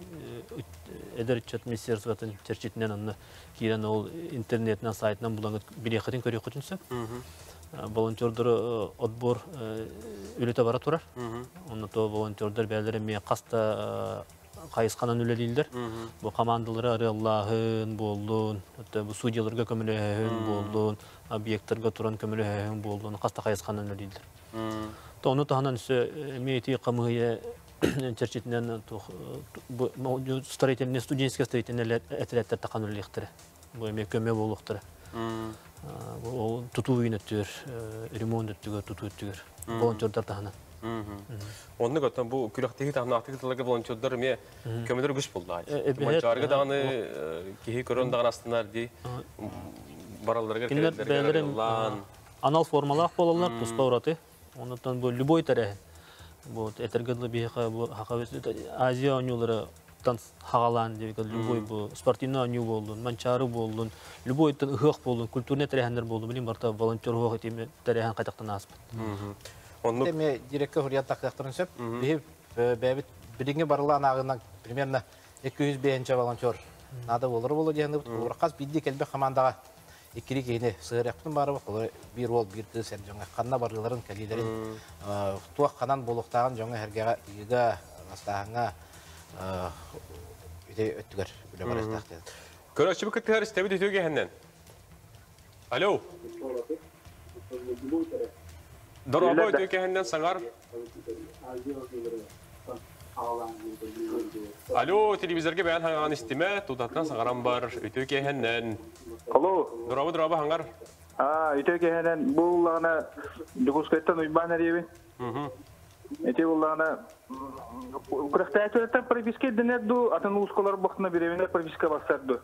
ederçet ministersvatın çerçetinden onu kiren ol internetten saytından bulan bir yakın körüyor kutunsa. Volunteerler odbor ülete bara turar. Onu da volunteerler belirli mi kasta kayıskanan öyle değildir. Bu komandaları arayallahın boldun, hatta bu sucularga kömülehün boldun, obyektlerga turan kömülehün boldun, kasta kayıskanan öyle değildir. Onu tahanan ise miyeti kamuya çerçetinden bu stratejinin stüdyenske stratejinin etretler takanırlıktır. Bu emek kömüye boluktır. Bu tutu yönetiyor, remont ediyor, tutu ediyor. Volunteerler tahanan. Onu götüren bu kürakteki tahminatlıklarga volunteerler mi kömürler güç buldu. Mançarga dağını kihi körün dağın astınlar diye baralarga kerellerge lan. Anal formalak bolanlar puspa uğratı. Ondan bu любой tarih. Bu etergedli bir bu Aziya oyuncuları tan hagalan diye любой bu sportivna oyuncu boldun, mançarı boldun, любой tan ıhık boldun, kültürne tarihinler boldun. Benim barta volunteer ıhık etimi tarihin kaytaktan asıp. Deme direktör huriyat takdırın söp. Bir birinci barılan ağından примерно 200 beğençe volunteer. Nada olur diye kas bildik elbe komandaga ikili kene sığır yaptım barı bir ol bir kız sen jonga kanna barıların kalilerin tuak kanan boluktağın jonga hergega yiga astahanga ide ötüger bile barastakta. Köröçü bu kıtlar istebi diyor gehenden. Alo. Dorobo diyor gehenden sangar. Alo, televizörge beyan hangan istime, tutattan sangaran bar, ütüke hennen. Alo. Dorobo hangar. Ütüke hennen, bu lağına Dukuskayttan uyban eriyebi. Эти улана Крахтаятта прописка денеду, а там усколар бахна беременна прописка басарду.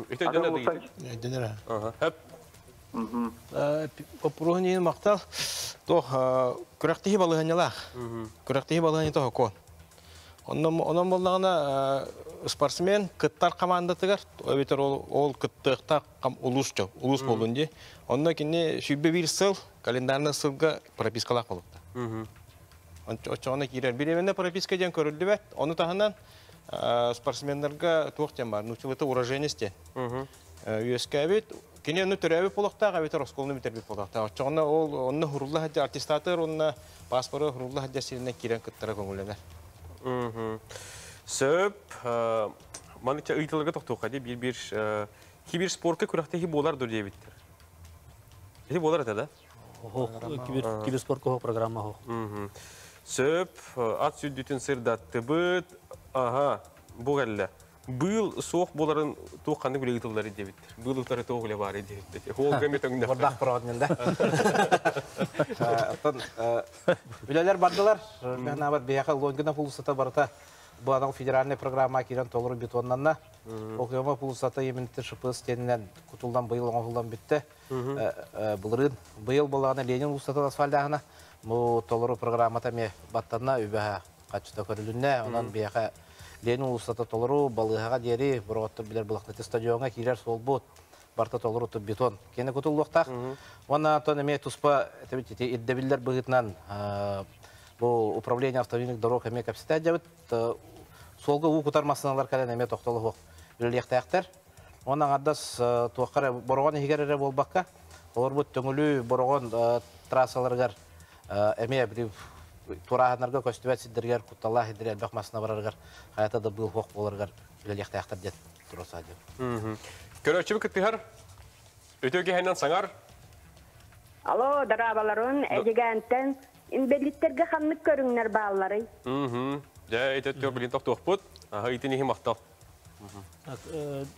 Это денеду. Денера. Ага. Хеп. Попругнин мактал. То күрәктеһи балыгынялах. Күрәктеһи балыгын то кон. Оннан боллагына спортсмен кыттар командатыгар, өбетер ол кыттыкта улус болунди. Онна кине шүббе бир сыл, календарны сылга пропискалак болупта. Очоны кирер беременне прописка ден көрүлдү бет. Оны тахынан спортсмендерге токтен бар, нучылыты уроженности. Үескә бит кине ну төрәбе полоктага бит росколны битербит полокта. Очоны ол онны хурулла хадя артистатыр, онны паспоры хурулла хадя сирине кирен кыттара көңүлөнөр. Сөп, маныча ыйтылырга тоқтуға де кибер спортқа күрәқтегі болар дұр дейбіттір. Еті болар әті, да? Кибер спортқа хоқ программа хоқ. Сөп, ат сүддетін сырдатты бұд, бұл әлі. Бұл соқ боларын тоққанды күлі ұйтылары дейбіттір. Бұл ұйтары тоғылы бар дейбіттір. Ол көмет өңді. Ордақ бұрадын енді. Үлелер бардылар. Мен абар бияқы лонгына пулысата барыта. Бұл анау федеральный программа керен толыры бетоннанна. Оқиома пулысата емінті шыпыз тенінен күтілдан бұйыл оңғылдан бітті. Бұйыл болағына Ленин ұлыстата асфальдағына. Бұл толыры программата ме баттанна өбәға қачыта көрілінне. Онан бияқы Ленин ұлыстата толыру балығаға дері бұратты білер бұлақнеті стадионға керер сол бұд. Барта толыру тұп бетон. Кені күтіл ұлықтақ. Оны антон әме тұспа иддебілдер бұғытынан бұл управление автомобильных дорог әме капсита әдебіт. Солғы ұу құтармасыналар кәлен әме тоқталы ұқ үлілектәқтер. Оның ардас туаққары бұрған егерері бол баққа. Олар бұд төңілі бұрған трассаларғар әме турағанарға көстібәт сиддергер, құтталлах еддер әлбәқ масына барарғар, қайата да бұл хоқ боларғар үлілектәқтер дед тұрысы әдебіт. Көрөчүбү кыттыгар. Өтөге хәйнан саңар. Алло, дарабаларын, әдегәнтен, инбелиттерге ханнык көріңнер баллары. Жа, әйтөттөр білін тоқтуқпыт. Итini мақтал.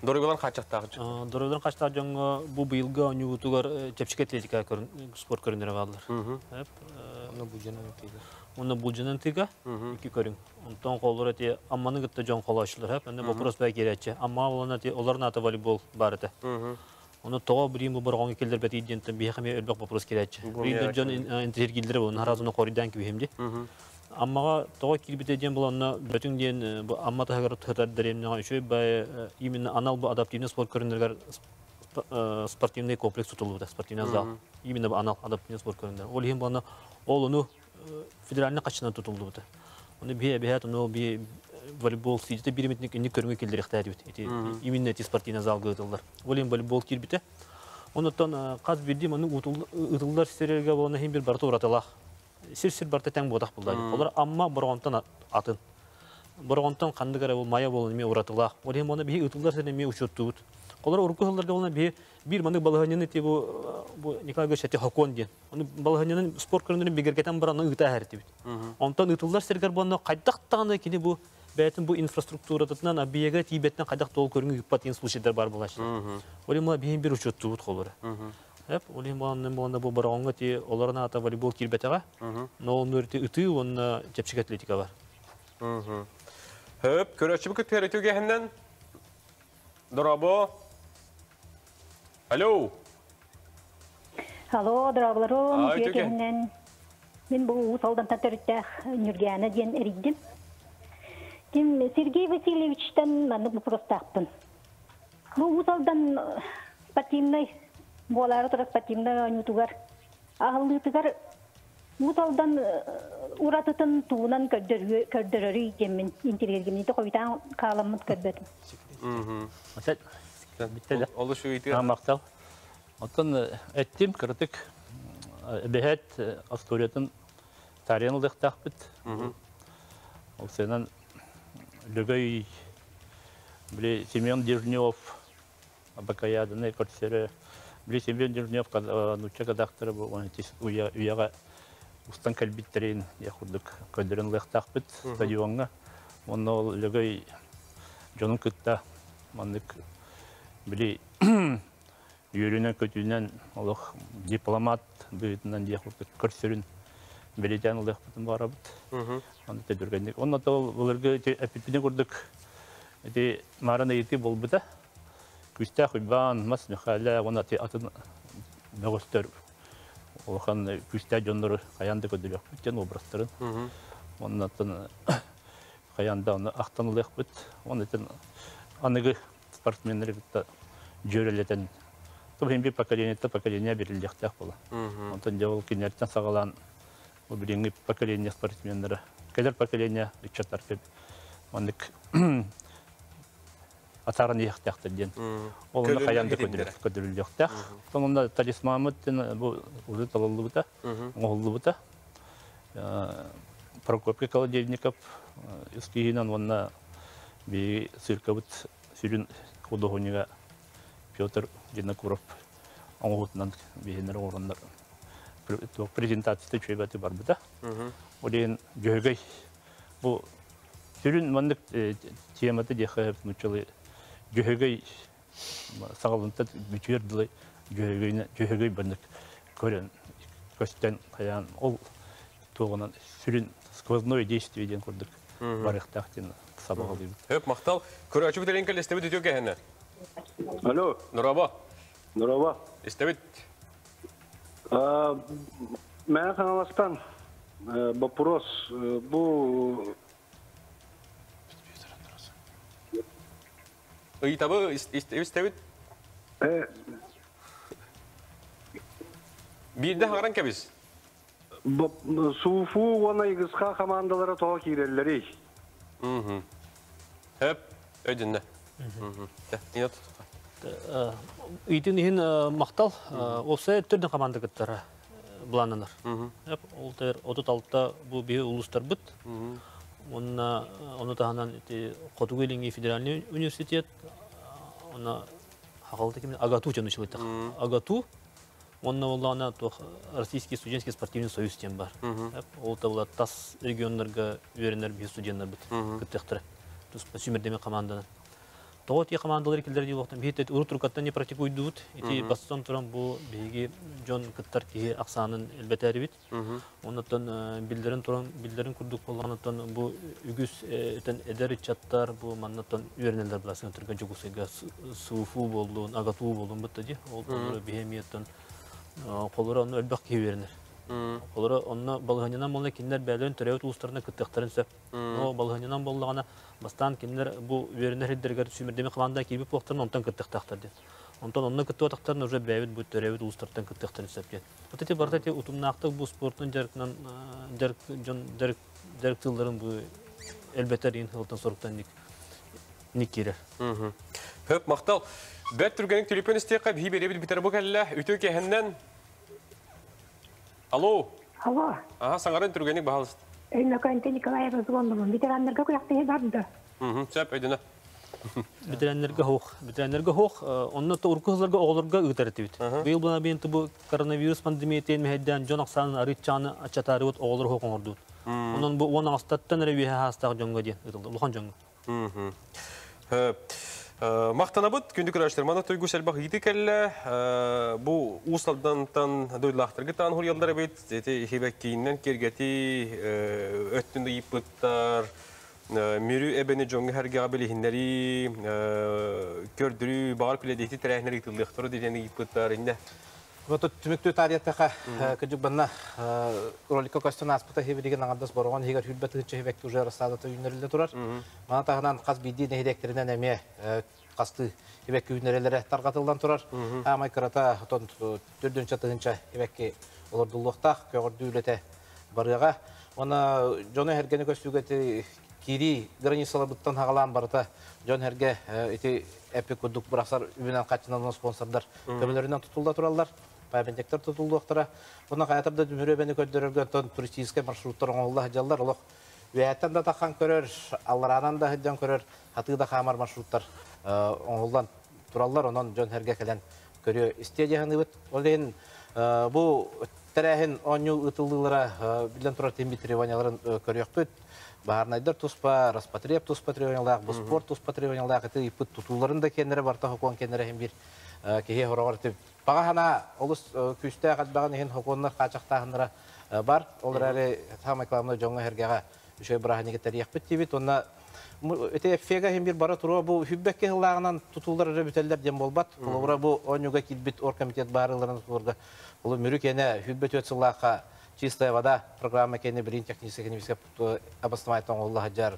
Дороголан қачақтағы жа? Дороголан қачақтағы жаңа бұл бұйылға өнігітугар чепшік атлетика спорт көріндері балдар. Оны бұл жынан тига, iki көрің. Онтан қолыр әте амманы күтті жон қолы ашылыр. Әнде вопрос бәй керетші. Амма оларын аты волейбол бар әті. Оны тоға бірейін бұл бұрғанғы келдер бәті иденттен бейхаме өлбәк вопрос керетші. Бірейін жон интергелдері бұл, наразуны қорыдан кебеймді. Аммаға тоға келбет еден бұл онына бөтің ден амма тағығыр тұғытар дәремнеға үші бәй именно анал бұл адаптивный спорт көріндергер спортивный комплекс тұтылуыда, спортивный зал. Именно бұл анал адаптивный спорт көріндер. Ол ең бұл ол оны федеральный қачынан тұтылды бұты. Оны бейет, оны волейбол сидеті береметінік үнік көріңе келдер иқтәді біт. Именно эти спортивный зал ғытылдар. Ол ең волейбол келбеті. Оныттан қаз бердем, оның ұтылдар стерерге болына хем бір барты ұратылақ. Сер-сер барты тәң бодақ бұлдайды. Олар амма бұрғантан атын. Бұрғантан қандығары ол мая болын ме ұратылақ. Ол ең оны бей ұтылдар сәріне ме ұшытты бұд. Олар ұрқығыларға болына bir manık balığının ti bu Nikolay Göçeti Hakon diyen. Onu balığının spor köründürün begergeten baranın ıta herti bit. Ondan ıtıllar sergar bana kaydaqtağında ki bu beytin bu infrastrukturatından abiyega Tibet'ten kaydaq dolu körünü yıpatın случайlar var bulaşı. Olimla bir uçut tut kolları. Hep olimla bu barağınga ti onların ata voleybol kirbetega. No onurti ıtı onun çepçik atletika var. Hep köröçü bu kötü gehenden. Dorabo. Alo. Alo, darabalarım. Kökenden. Ben bu usaldan tatırtaq Nurgana diyen eridim. Kim Sergey Vasильевичтен ben bu prostaqpın. Bu usaldan patimnay bolar tarak patimna nutugar. Ahlı tugar usaldan uratıtın tuğunan kördürürü jemin intergergimni to koytan kalamut körbet. Mesela bitti de. Oluşu iti. Maktal. Ondan ettim kritik behet astoriyatın tarihini de takbit. O senin Lögöy bile Semyon Derniyov bakayada ne kortsere bile Semyon Derniyov nuçaka daktara bu onu uyaga ustan kalbitlerin yakurduk kadrin de takbit stadionga. Onu Lögöy canım kıtta mandık bile yürüne kötünen Allah diplomat büyütünden diye kortsörün Belediyen olarak bütün barabıt. Onu tedürgenlik. Onun da olurga epidemi kurduk. Edi marana yeti bolbuda. Küste hüban mas mekhala ona atın göster. Okan küste jonları kayandı ködülük. Bütün obrazların. Onun da kayanda onu aktanılık bit. Onun için anıgı sportmenleri de jöreleten. Tabii bir поколение берилдектек була. Онтон жол кинерден сагалан бу биринги поколение спортсмендери. Келер поколение үчөтөр кеп. Ондык атарын яктактыр ден. Олны каянды көдүрүлдектек. Сонунда Талис Мамыттын бу уже талалыбыта, оңоллубыта. Прокопий Колодевников искигинен онна би сыркабыт сүрүн художнига Петр Динакуров оңғытынан бейінер орындар презентацияда чөйбәті бар бұда. Олейін жөйгей. Бұл сүрін мәндік тематы деқайып мұчылы жөйгей сағалынтад бүчерділі жөйгей бәндік көрін көстен қаян ол тоғынан сүрін сквозное действие ден көрдік барықтақтен сабағалıyım. Höp maqtal. Көрәчі бітелен кәлесті біді төке әні. Алло. Нураба. Нураба. Истебит. Мен каналастан вопрос. Бу Ыйтабы истебит. Бирде хаңаран кәбіз? Суфу оны игысқа командалары тоға кейрелері. Höp, ödünne. Үйтін ең мақтал, осы түрдің команда кіттері бұланыныр. Ол талықта бұл бей ұлыстар бұд. Оны тағынан Қотуғы еліңгі федеральный университет, оны хақалды кемен Агату жан үшілеттіқ. Агату, онына олағына Российский студентский спортивный союз тем бар. Ол табылады тас регионларға веренер бей студенттер бұд кіттіқтірі. Сүмірдеме команданы. Тоғыт е командалар келдер дейі оқтан. Бейт ұры тұрқаттан не практикуйды бұд. Еті бастан тұран бұл бейге жон кіттар кейі ақсанын әлбәтәрі бет. Онаттан білдерін тұран, білдерін күрдік болғанаттан бұл үгіз әдәрі чаттар, бұл маннаттан үйернелер біласың. Түрген жүгісіға суфу болуын, ағату болуын бұтты де. Ол бейеметтен қолыры оны әлбәқ кей үйернер. Олары онна балғанынан болна кинлер бәлерін түрәуіт ұлыстарына күттіқтарын сөп. О балғанынан болғана бастан кинлер бұл верінер хеддергер сүмірдеме қыланда кейбіп оқтарын онтан күттіқтақтар дед. Онтан онна күтті отақтарын уже бәйбіт бұл түрәуіт ұлыстардан күттіқтарын сөп дед. Өтеті барда ұтымнақтық бұл спортын дәрік тылдарын бұл әлбәтер ең ұлтан сорықтан ник керер. Хөп, мақтал. Бәт түргенік телефон істе қап хиберебіт бітер бұл кәлі үті кәхіннен. Алло. Алло. Саңарын түргенік бағалыст. Өймекөнті Николай Розгондымын. Ветеранларға көяқты барды. Сөп, өйдіні. Ветеранларға хоқ. Онны ұрқызларға оғыларға ұғытарыты бет. Бұл бұна бейінті бұл коронавирус пандемиятен мәйден жон ақсанын арытчаны ачатары өт оғылыр хоқын орды. Онын бұл оны астаттан әрі хастағы жонға ден ұтылды. Лұхан жонға. Мақтанабыт, күнді күрәштер. Мана тойгу сәлбақ еті кәлі, бұл ұсалдантан дойлақтырғы таң хұрялдар әбет, хебәк кейіннен кергеті өттінді епіттар, мөрі әбәні жоңғы әрге абелі хіндері, көрдірі, бағар піледейті тәрәхінер етілдіқтірі дейдені епіттар, инде. Вот түміктүү тарихтаға күдік банна ролика көстін аспыта хебедеген аңардас борған хегер хүлбәті хүтші хебекті уже расадаты үйінерілі тұрар. Мана тағынан қаз бейді нехедектерінен әме қасты хебеккі үйінерелері тарғатылдан тұрар. Амай қырата түрдін чатығынша хебекке олырдылықтақ көғырды үйлеті барыға. Оны жоны әргені көстігеті кири границалар бұттан хағалан барыта жон әрге әпі күдік бұрақсар үйінен қатшынан спонсордар көмілерінен тұтылда тұралар. Пәбендектер тұтылды оқтыра. Бұны қаятырда дүмірі бәні көддірілген туристический маршруттар оңылы жалдар. Олық өйәттен да таққан көрер, алларанан да хүдден көрер, хатыда қамар маршруттар оңылдан тұралар. Онын жон әрге кәлен көрі истедияғын өт. Олейін бұл тәрәхін оңы ұтылдылары білден тұрар тембитреванияларын көріяқты өт. Бағарнайдар тұспа, распатреп тұспа треваниялағы, бұл спорт тұспа треваниялағы, әті ипыт тұтуларын да кендері барта хокуан кендері әм бір кеге хорағар өтіп. Баға хана олыс күсті әғатбағын ең хокуанлар қачақтағындыра бар. Олар әрі там рекламны жоңға хергеға үшөй бұрағын егеттер еқпіт дейбіт. Онна өте эффега хем бир бара туруа бу хүббекке хыллагынан тутулдар ребителлер дем болбат. Олар бу онюга килбит оргкомитет барыларын тутуларга. Ол мүрүк эне хүббет өтсыллақа чистая вода программа кене бирин технический обосновательный Аллах жар.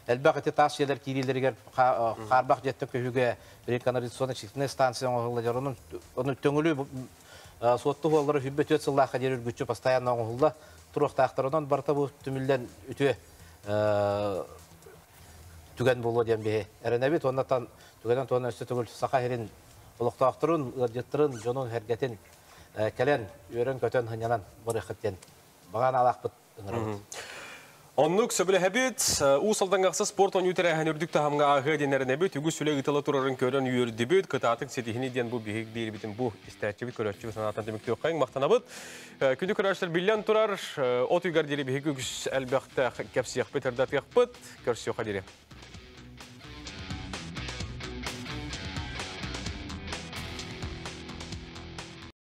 Әлбәттә таш җирләр кириләргә харбак җәттә көйгә бер канализационный чистная станция оңгылар оның төңөлү сотты олары хүббет өтсыллақа дер үргүчө постоянно оңгылда турактактарынан барта бу түмүлдән үтө түгән болу дигән бе. Әрәнәбит оннан түгәннән тона өстә түгел сахарин улыктактырын, җиттырын, җонун хәрәкәтен кәлән өрен көтөн хынянан бырыхыттен. Баган алакпыт. Оннук сөбілі әбет, ұсалдан қақсы спорт он үтірі әңірдік тағамға ағы денерін әбет, үгі сүлі ғытылы тұрарын көрін үйірді бөт, қытатық сетихіне ден бұл бейік бейір бітін бұл істәтчеві көрәтчеві санатан демекті өққайын мақтан абыт. Күнді көрәштер білен тұрар, от үйгар дере бейік үгіс әлбәқті кәпсияқ бет әрдат яқпыт, көрсі оқа дере.